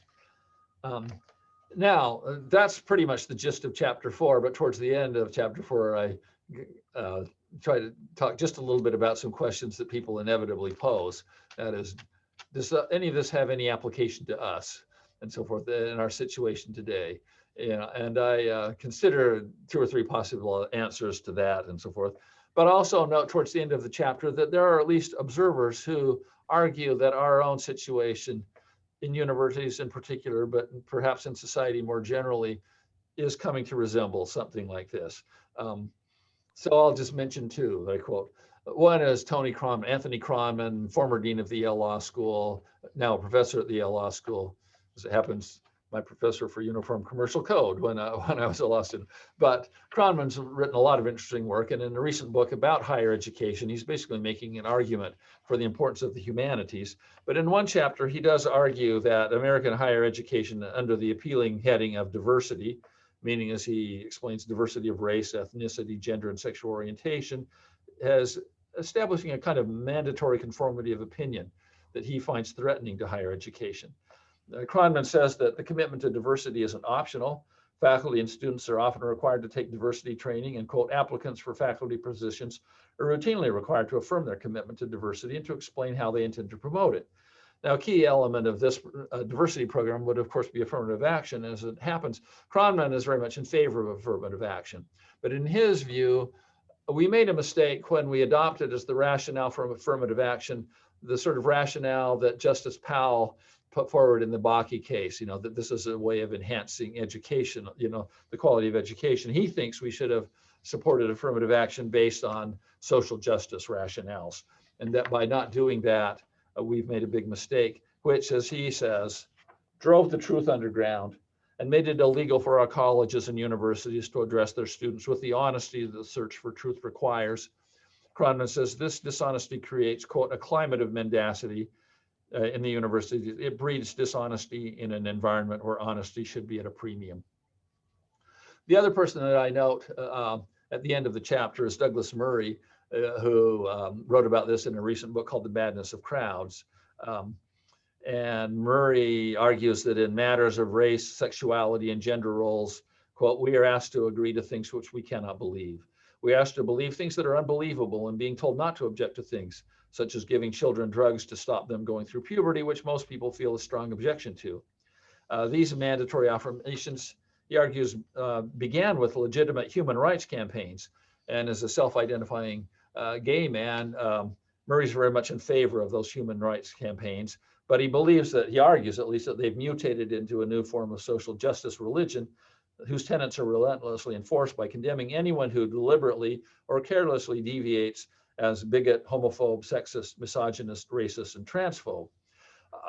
Now, that's pretty much the gist of chapter 4, but towards the end of chapter 4, I try to talk just a little bit about some questions that people inevitably pose. That is, does any of this have any application to us and so forth in our situation today? And I consider 2 or 3 possible answers to that and so forth. But also note towards the end of the chapter that there are at least observers who argue that our own situation in universities in particular, but perhaps in society more generally, is coming to resemble something like this. So I'll just mention 2, I quote. One is Anthony Kronman, former dean of the Yale Law School, now a professor at the Yale Law School. As it happens, my professor for uniform commercial code when I was a law student. But Kronman's written a lot of interesting work, and in a recent book about higher education, he's basically making an argument for the importance of the humanities. But in one chapter, he does argue that American higher education, under the appealing heading of diversity, meaning, as he explains, diversity of race, ethnicity, gender, and sexual orientation, has establishing a kind of mandatory conformity of opinion that he finds threatening to higher education. Kronman says that the commitment to diversity isn't optional. Faculty and students are often required to take diversity training, and, quote, applicants for faculty positions are routinely required to affirm their commitment to diversity and to explain how they intend to promote it. Now, a key element of this diversity program would, of course, be affirmative action. As it happens, Kronman is very much in favor of affirmative action. But in his view, we made a mistake when we adopted as the rationale for affirmative action the sort of rationale that Justice Powell put forward in the Bakke case, that this is a way of enhancing education, the quality of education. He thinks we should have supported affirmative action based on social justice rationales, and that by not doing that, we've made a big mistake, which, as he says, drove the truth underground and made it illegal for our colleges and universities to address their students with the honesty that the search for truth requires. Kronman says this dishonesty creates, quote, a climate of mendacity in the university. It breeds dishonesty in an environment where honesty should be at a premium. The other person that I note at the end of the chapter is Douglas Murray, who wrote about this in a recent book called The Madness of Crowds. And Murray argues that in matters of race, sexuality, and gender roles, quote, we are asked to agree to things which we cannot believe. We are asked to believe things that are unbelievable and being told not to object to things, such as giving children drugs to stop them going through puberty, which most people feel a strong objection to. These mandatory affirmations, he argues, began with legitimate human rights campaigns. And as a self-identifying gay man, Murray's very much in favor of those human rights campaigns, but he believes that, he argues at least, that they've mutated into a new form of social justice religion, whose tenets are relentlessly enforced by condemning anyone who deliberately or carelessly deviates as bigot, homophobe, sexist, misogynist, racist, and transphobe.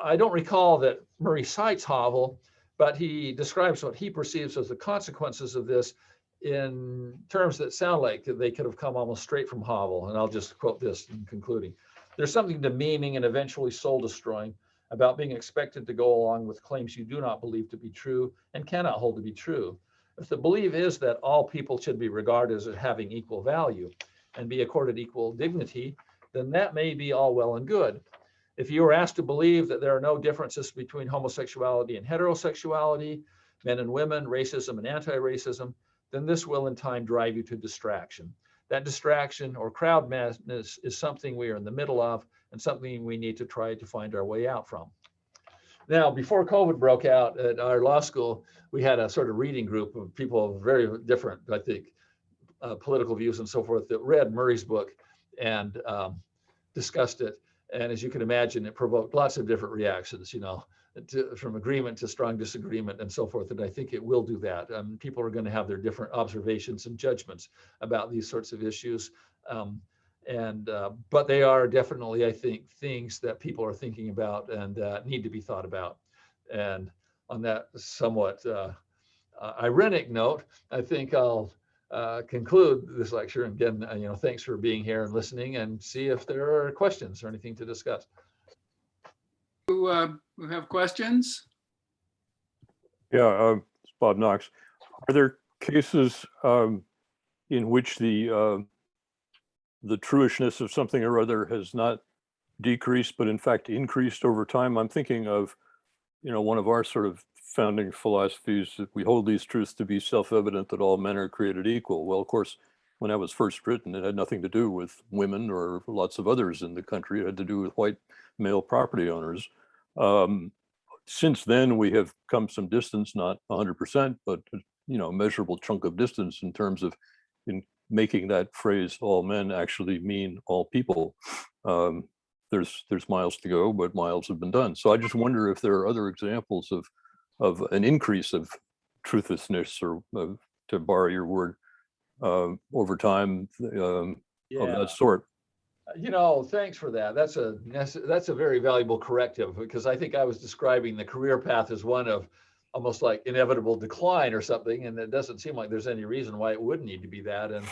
I don't recall that Murray cites Havel, but he describes what he perceives as the consequences of this in terms that sound like they could have come almost straight from Havel. And I'll just quote this in concluding. There's something demeaning and eventually soul destroying about being expected to go along with claims you do not believe to be true and cannot hold to be true. If the belief is that all people should be regarded as having equal value and be accorded equal dignity, then that may be all well and good. If you are asked to believe that there are no differences between homosexuality and heterosexuality, men and women, racism and anti-racism, then this will in time drive you to distraction. That distraction or crowd madness is something we are in the middle of and something we need to try to find our way out from. Now, before COVID broke out at our law school, we had a sort of reading group of people of very different, I think, political views and so forth that read Murray's book and discussed it. And as you can imagine, it provoked lots of different reactions, from agreement to strong disagreement and so forth. And I think it will do that. People are going to have their different observations and judgments about these sorts of issues. But they are definitely, I think, things that people are thinking about and need to be thought about. And on that somewhat ironic note, I think I'll conclude this lecture. And again, thanks for being here and listening, and see if there are questions or anything to discuss. Who have questions? Yeah, it's Bob Knox. Are there cases in which the truishness of something or other has not decreased, but in fact increased over time? I'm thinking of, one of our sort of founding philosophies that we hold these truths to be self-evident that all men are created equal. Well, of course, when that was first written, it had nothing to do with women or lots of others in the country. It had to do with white male property owners. Since then, we have come some distance, not 100%, but a measurable chunk of distance in terms of in making that phrase "all men" actually mean all people. There's miles to go, but miles have been done. So I just wonder if there are other examples of an increase of truthlessness, or to borrow your word, over time, of that sort. Thanks for that. That's a very valuable corrective, because I think I was describing the career path as one of almost like inevitable decline or something, and it doesn't seem like there's any reason why it would need to be that. And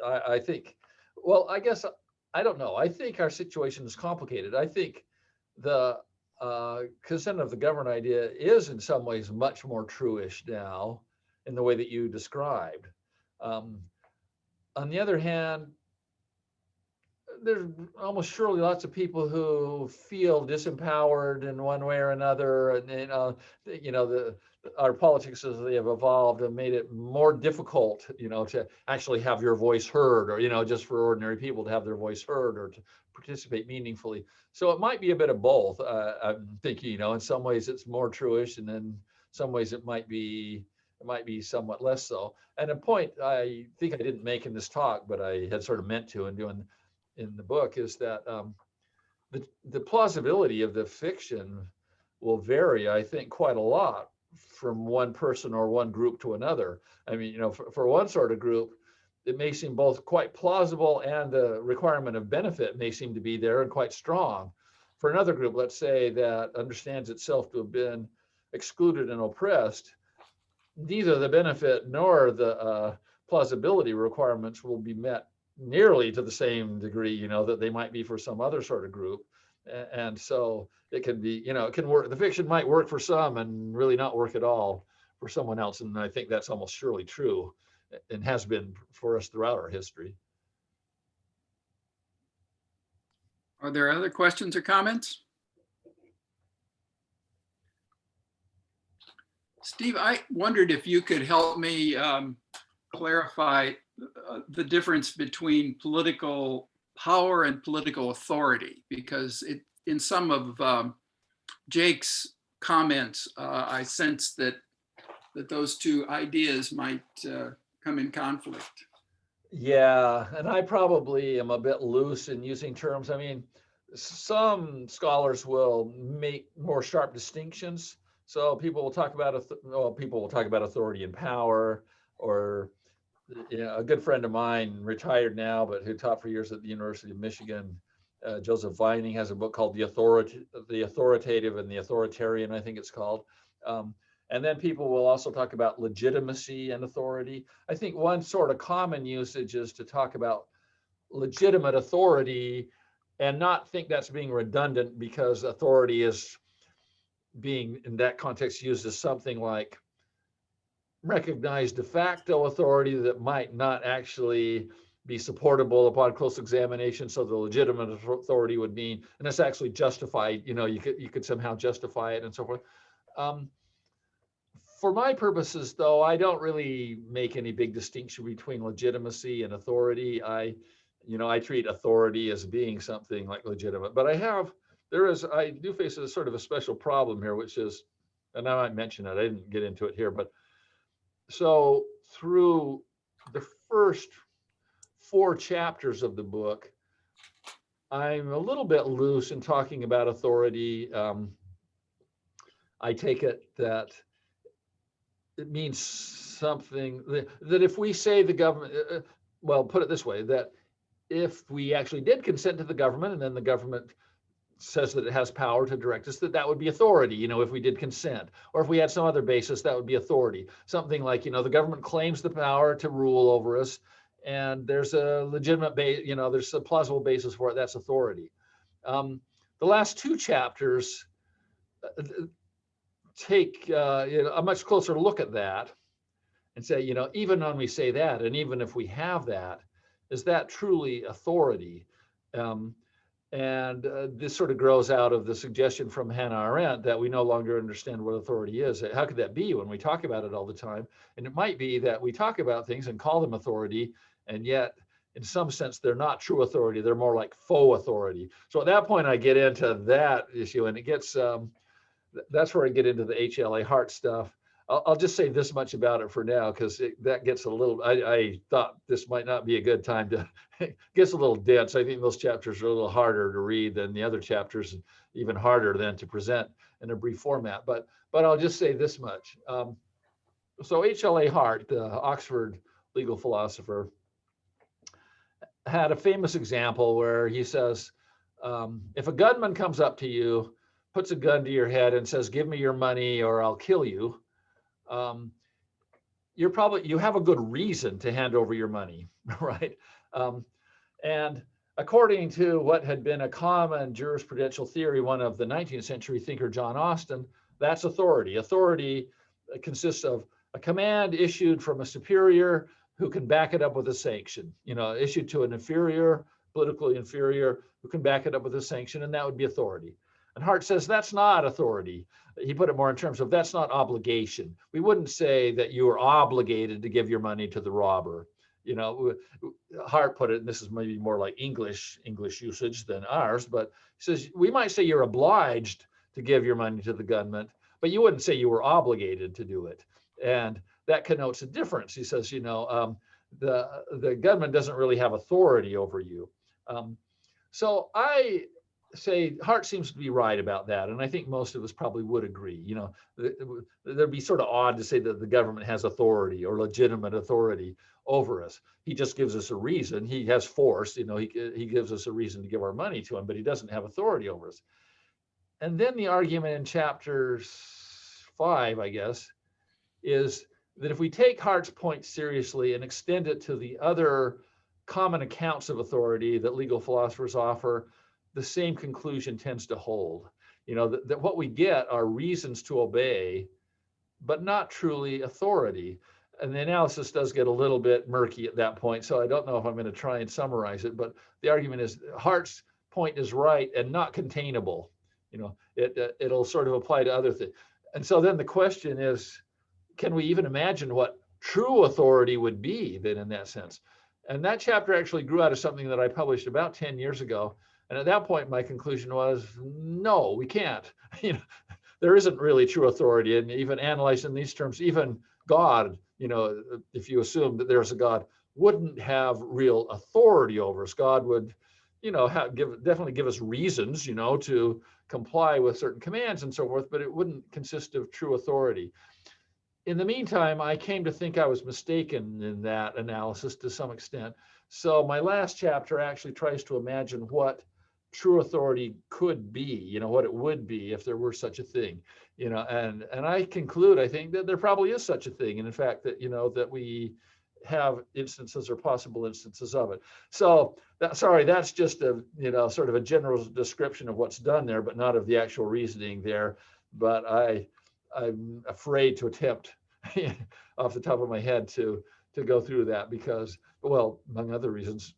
I think, well, I guess I don't know. I think our situation is complicated. I think the consent of the governed idea is in some ways much more true-ish now in the way that you described. On the other hand, there's almost surely lots of people who feel disempowered in one way or another, and our politics as they have evolved have made it more difficult, to actually have your voice heard, or just for ordinary people to have their voice heard or to participate meaningfully. So it might be a bit of both. I'm thinking, in some ways it's more true-ish, and in some ways it might be somewhat less so. And a point I think I didn't make in this talk, but I had sort of meant to in the book, is that the plausibility of the fiction will vary, I think, quite a lot from one person or one group to another. I mean, for one sort of group, it may seem both quite plausible, and the requirement of benefit may seem to be there and quite strong. For another group, let's say, that understands itself to have been excluded and oppressed, neither the benefit nor the plausibility requirements will be met nearly to the same degree, that they might be for some other sort of group. And so it can be, it can work. The fiction might work for some and really not work at all for someone else. And I think that's almost surely true, and has been for us throughout our history. Are there other questions or comments? Steve, I wondered if you could help me clarify the difference between political power and political authority, because in some of Jake's comments, I sense that those two ideas might come in conflict. Yeah, and I probably am a bit loose in using terms. I mean, some scholars will make more sharp distinctions So people will talk about authority and power, or a good friend of mine, retired now, but who taught for years at the University of Michigan, Joseph Vining, has a book called The Authoritative and the Authoritarian, I think it's called. And then people will also talk about legitimacy and authority. I think one sort of common usage is to talk about legitimate authority and not think that's being redundant, because authority is being, in that context, used as something like recognized de facto authority that might not actually be supportable upon close examination. So the legitimate authority would mean, and it's actually justified, you could somehow justify it and so forth. For my purposes, though, I don't really make any big distinction between legitimacy and authority. I treat authority as being something like legitimate, but I do face a sort of a special problem here, which is, and I might mention it, I didn't get into it here, but so through the first 4 chapters of the book, I'm a little bit loose in talking about authority. I take it that it means something that if we say the government, well, put it this way, that if we actually did consent to the government and then the government says that it has power to direct us, that would be authority, if we did consent, or if we had some other basis, that would be authority. Something like, the government claims the power to rule over us, and there's a legitimate base, there's a plausible basis for it, that's authority. The last 2 chapters take a much closer look at that and say, even when we say that, and even if we have that, is that truly authority? And this sort of grows out of the suggestion from Hannah Arendt that we no longer understand what authority is. How could that be when we talk about it all the time? And it might be that we talk about things and call them authority, and yet in some sense, they're not true authority. They're more like faux authority. So at that point, I get into that issue, and it gets, that's where I get into the HLA Hart stuff. I'll just say this much about it for now, because that gets a little, I thought this might not be a good time to, it gets a little dense. I think those chapters are a little harder to read than the other chapters, even harder than to present in a brief format. But I'll just say this much. So HLA Hart, the Oxford legal philosopher, had a famous example where he says, if a gunman comes up to you, puts a gun to your head and says, "Give me your money or I'll kill you," you have a good reason to hand over your money, right? And according to what had been a common jurisprudential theory, one of the 19th century thinker, John Austin, that's authority. Authority consists of a command issued from a superior who can back it up with a sanction, issued to an inferior, politically inferior, who can back it up with a sanction, and that would be authority. And Hart says that's not authority. He put it more in terms of that's not obligation. We wouldn't say that you are obligated to give your money to the robber. Hart put it, and this is maybe more like English usage than ours, but he says we might say you're obliged to give your money to the gunman, but you wouldn't say you were obligated to do it. And that connotes a difference. He says, the gunman doesn't really have authority over you. So I say Hart seems to be right about that, and I think most of us probably would agree. There'd be sort of odd to say that the government has authority or legitimate authority over us. He just gives us a reason. He has force. He gives us a reason to give our money to him, but he doesn't have authority over us. And then the argument in chapter 5, I guess, is that if we take Hart's point seriously and extend it to the other common accounts of authority that legal philosophers offer, the same conclusion tends to hold. That what we get are reasons to obey, but not truly authority. And the analysis does get a little bit murky at that point, so I don't know if I'm going to try and summarize it, but the argument is Hart's point is right and not containable. It'll sort of apply to other things. And so then the question is, can we even imagine what true authority would be then in that sense? And that chapter actually grew out of something that I published about 10 years ago. And at that point, my conclusion was, no, we can't. There isn't really true authority. And even analyzed in these terms, even God, if you assume that there's a God, wouldn't have real authority over us. God would, definitely give us reasons, to comply with certain commands and so forth, but it wouldn't consist of true authority. In the meantime, I came to think I was mistaken in that analysis to some extent. So my last chapter actually tries to imagine what true authority could be, what it would be if there were such a thing, and I conclude, I think that there probably is such a thing. And in fact, that, that we have instances or possible instances of it. So that's just a, sort of a general description of what's done there, but not of the actual reasoning there. But I'm afraid to attempt off the top of my head to go through that because, well, among other reasons,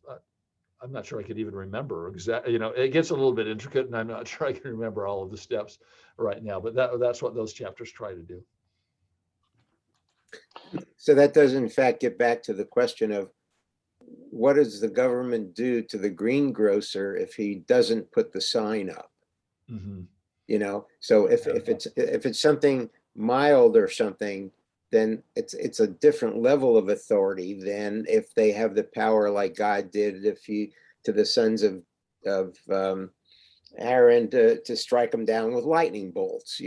I'm not sure I could even remember exactly, it gets a little bit intricate and I'm not sure I can remember all of the steps right now, but that's what those chapters try to do. So that does in fact get back to the question of what does the government do to the greengrocer if he doesn't put the sign up? Mm-hmm. So if it's something mild or something, then it's a different level of authority than if they have the power like God did to the sons of Aaron to strike them down with lightning bolts,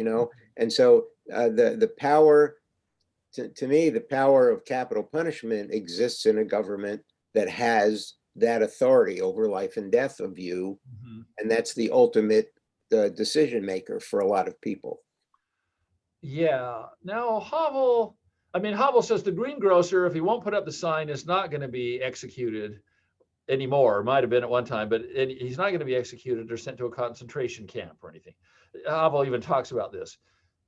And so the power, to me, the power of capital punishment exists in a government that has that authority over life and death of you, and that's the ultimate decision maker for a lot of people. Yeah. Now, Havel says the greengrocer, if he won't put up the sign, is not going to be executed anymore. Might have been at one time, but he's not going to be executed or sent to a concentration camp or anything. Havel even talks about this.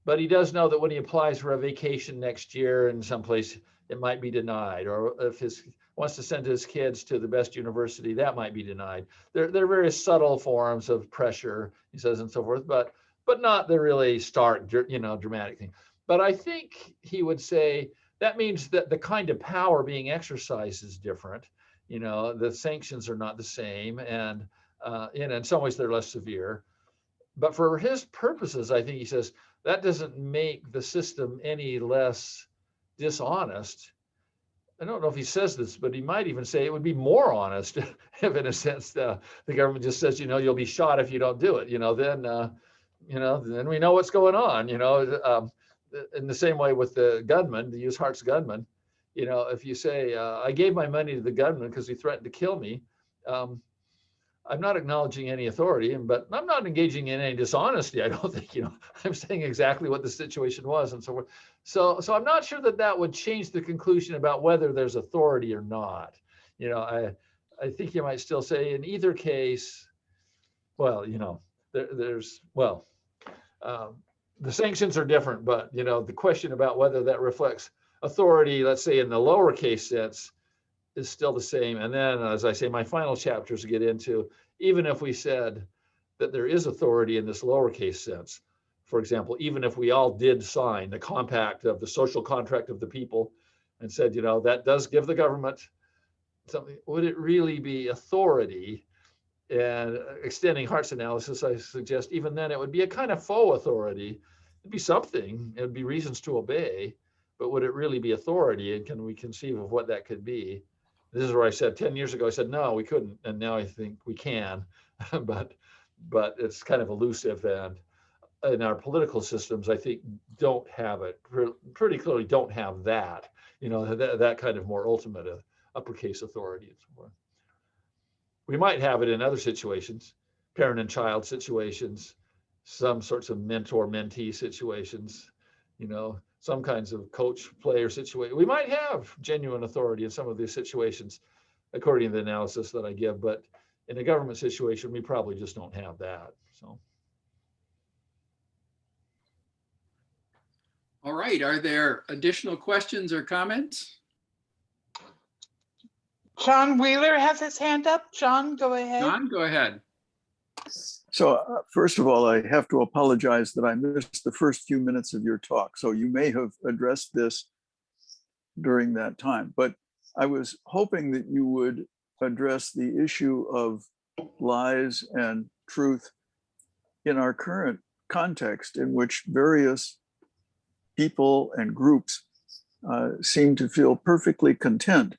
But he does know that when he applies for a vacation next year in someplace, it might be denied. Or if he wants to send his kids to the best university, that might be denied. There are various subtle forms of pressure, he says, and so forth, but not the really stark, dramatic thing. But I think he would say that means that the kind of power being exercised is different. The sanctions are not the same, and in some ways they're less severe. But for his purposes, I think he says that doesn't make the system any less dishonest. I don't know if he says this, but he might even say it would be more honest if, in a sense, the government just says, you'll be shot if you don't do it. Then we know what's going on. In the same way with the gunman, the use Hart's gunman. If you say I gave my money to the gunman because he threatened to kill me. I'm not acknowledging any authority, but I'm not engaging in any dishonesty. I don't think, I'm saying exactly what the situation was and so forth. So I'm not sure that would change the conclusion about whether there's authority or not. I think you might still say in either case, well, the sanctions are different, but, the question about whether that reflects authority, let's say in the lowercase sense, is still the same. And then, as I say, my final chapters get into, even if we said that there is authority in this lowercase sense, for example, even if we all did sign the compact of the social contract of the people and said, that does give the government something, would it really be authority? And extending Hart's analysis, I suggest even then it would be a kind of faux authority. It'd be something, it would be reasons to obey, but would it really be authority? And can we conceive of what that could be? This is where I said 10 years ago, I said, no, we couldn't. And now I think we can, but it's kind of elusive. And in our political systems, I think don't have it, pretty clearly don't have that, that kind of more ultimate uppercase authority and so forth. We might have it in other situations, parent and child situations, some sorts of mentor-mentee situations, some kinds of coach-player situation. We might have genuine authority in some of these situations, according to the analysis that I give, but in a government situation, we probably just don't have that. So. All right, are there additional questions or comments? John Wheeler has his hand up. John, go ahead. John, go ahead. So first of all, I have to apologize that I missed the first few minutes of your talk. So you may have addressed this during that time, but I was hoping that you would address the issue of lies and truth in our current context, in which various people and groups seem to feel perfectly content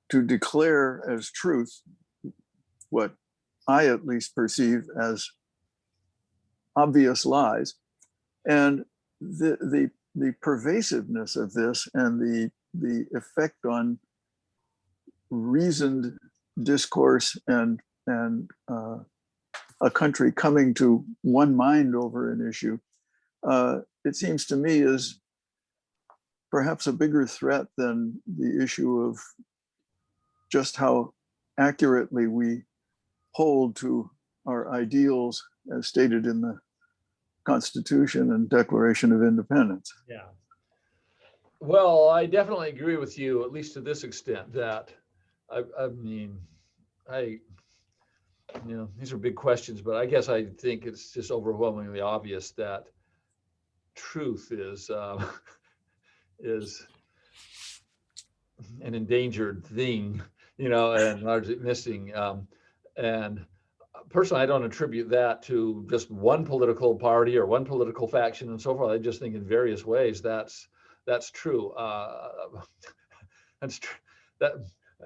to declare as truth what I at least perceive as obvious lies. And the pervasiveness of this and the effect on reasoned discourse and a country coming to one mind over an issue, it seems to me is perhaps a bigger threat than the issue of just how accurately we hold to our ideals as stated in the Constitution and Declaration of Independence. Yeah. Well, I definitely agree with you, at least to this extent, that I mean, you know, these are big questions, but I guess I think it's just overwhelmingly obvious that truth is an endangered thing, you know, and largely missing. And personally, I don't attribute that to just one political party or one political faction and so forth. I just think in various ways that's true. That's true. That,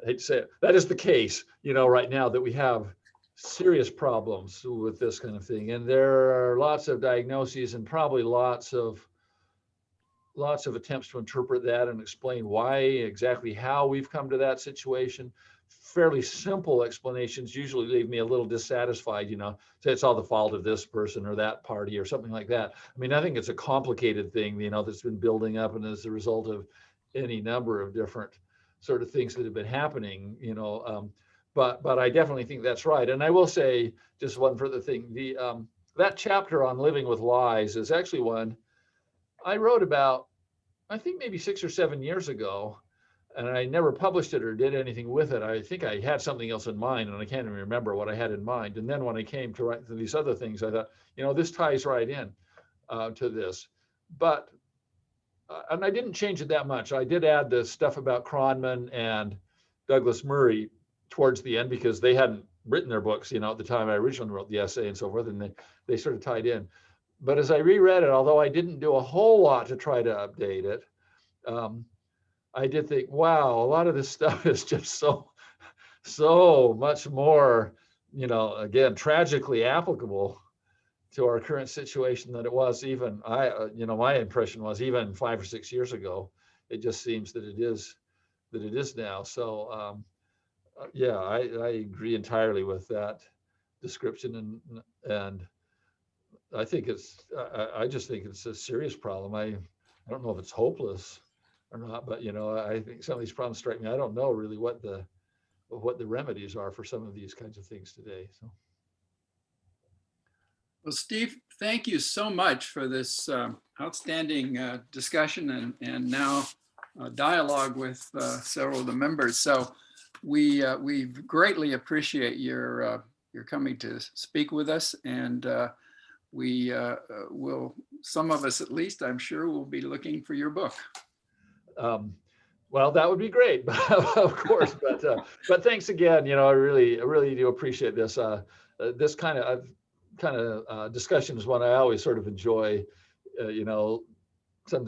I hate to say it, that is the case, you know, right now, that we have serious problems with this kind of thing. And there are lots of diagnoses and probably lots of attempts to interpret that and explain why, exactly how we've come to that situation. Fairly simple explanations usually leave me a little dissatisfied, you know, say it's all the fault of this person or that party or something like that. I mean, I think it's a complicated thing, you know, that's been building up and as a result of any number of different sort of things that have been happening, you know, but I definitely think that's right. And I will say just one further thing, that chapter on living with lies is actually one I wrote about, I think maybe 6 or 7 years ago, and I never published it or did anything with it. I think I had something else in mind and I can't even remember what I had in mind. And then when I came to write these other things, I thought, you know, this ties right in to this. But, and I didn't change it that much. I did add the stuff about Cronman and Douglas Murray towards the end because they hadn't written their books, you know, at the time I originally wrote the essay and so forth, and they sort of tied in. But as I reread it, although I didn't do a whole lot to try to update it, I did think, wow, a lot of this stuff is just so much more, you know, again, tragically applicable to our current situation than it was even, you know, my impression was even 5 or 6 years ago. It just seems that it is now. So yeah, I agree entirely with that description, and I think I just think it's a serious problem. I don't know if it's hopeless or not, but you know, I think some of these problems strike me. I don't know really what the remedies are for some of these kinds of things today. So, well, Steve, thank you so much for this outstanding discussion and now dialogue with several of the members. So we greatly appreciate your coming to speak with us, and we will, some of us at least, I'm sure, will be looking for your book. Well, that would be great, of course. But thanks again. You know, I really do appreciate this. This kind of discussion is one I always sort of enjoy. You know,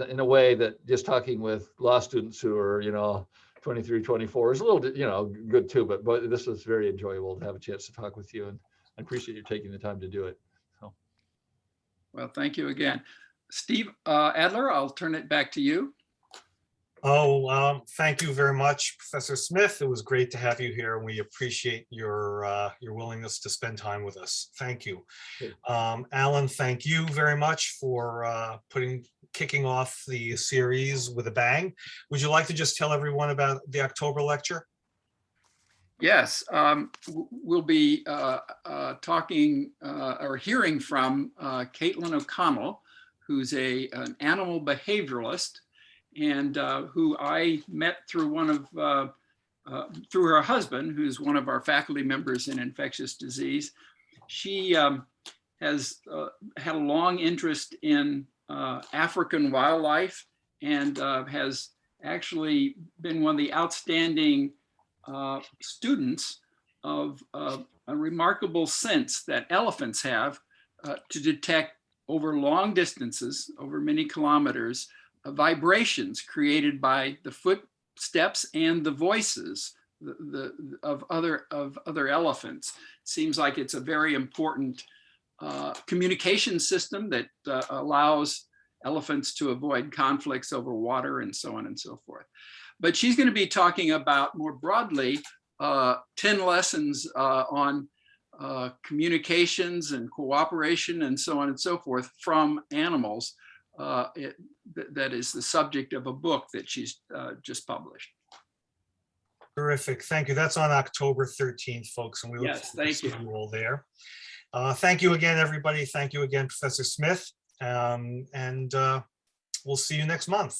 in a way that just talking with law students who are, you know, 23, 24 is a little, you know, good too. But this was very enjoyable to have a chance to talk with you, and I appreciate you taking the time to do it. So, well, thank you again, Steve Adler. I'll turn it back to you. Oh, thank you very much, Professor Smith. It was great to have you here, and we appreciate your willingness to spend time with us. Thank you. Alan, thank you very much for kicking off the series with a bang. Would you like to just tell everyone about the October lecture? Yes, we'll be talking or hearing from Caitlin O'Connell, who's an animal behavioralist, and who I met through through her husband, who's one of our faculty members in infectious disease. She has had a long interest in African wildlife and has actually been one of the outstanding students of a remarkable sense that elephants have to detect over long distances, over many kilometers, vibrations created by the footsteps and the voices of other elephants. Seems like it's a very important communication system that allows elephants to avoid conflicts over water and so on and so forth. But she's going to be talking about more broadly 10 lessons on communications and cooperation and so on and so forth from animals. That is the subject of a book that she's just published. Terrific. Thank you. That's on October 13th, folks, and we look Yes, forward to thank you. seeing you all there. Thank you again, everybody. Thank you again, Professor Smith. And we'll see you next month.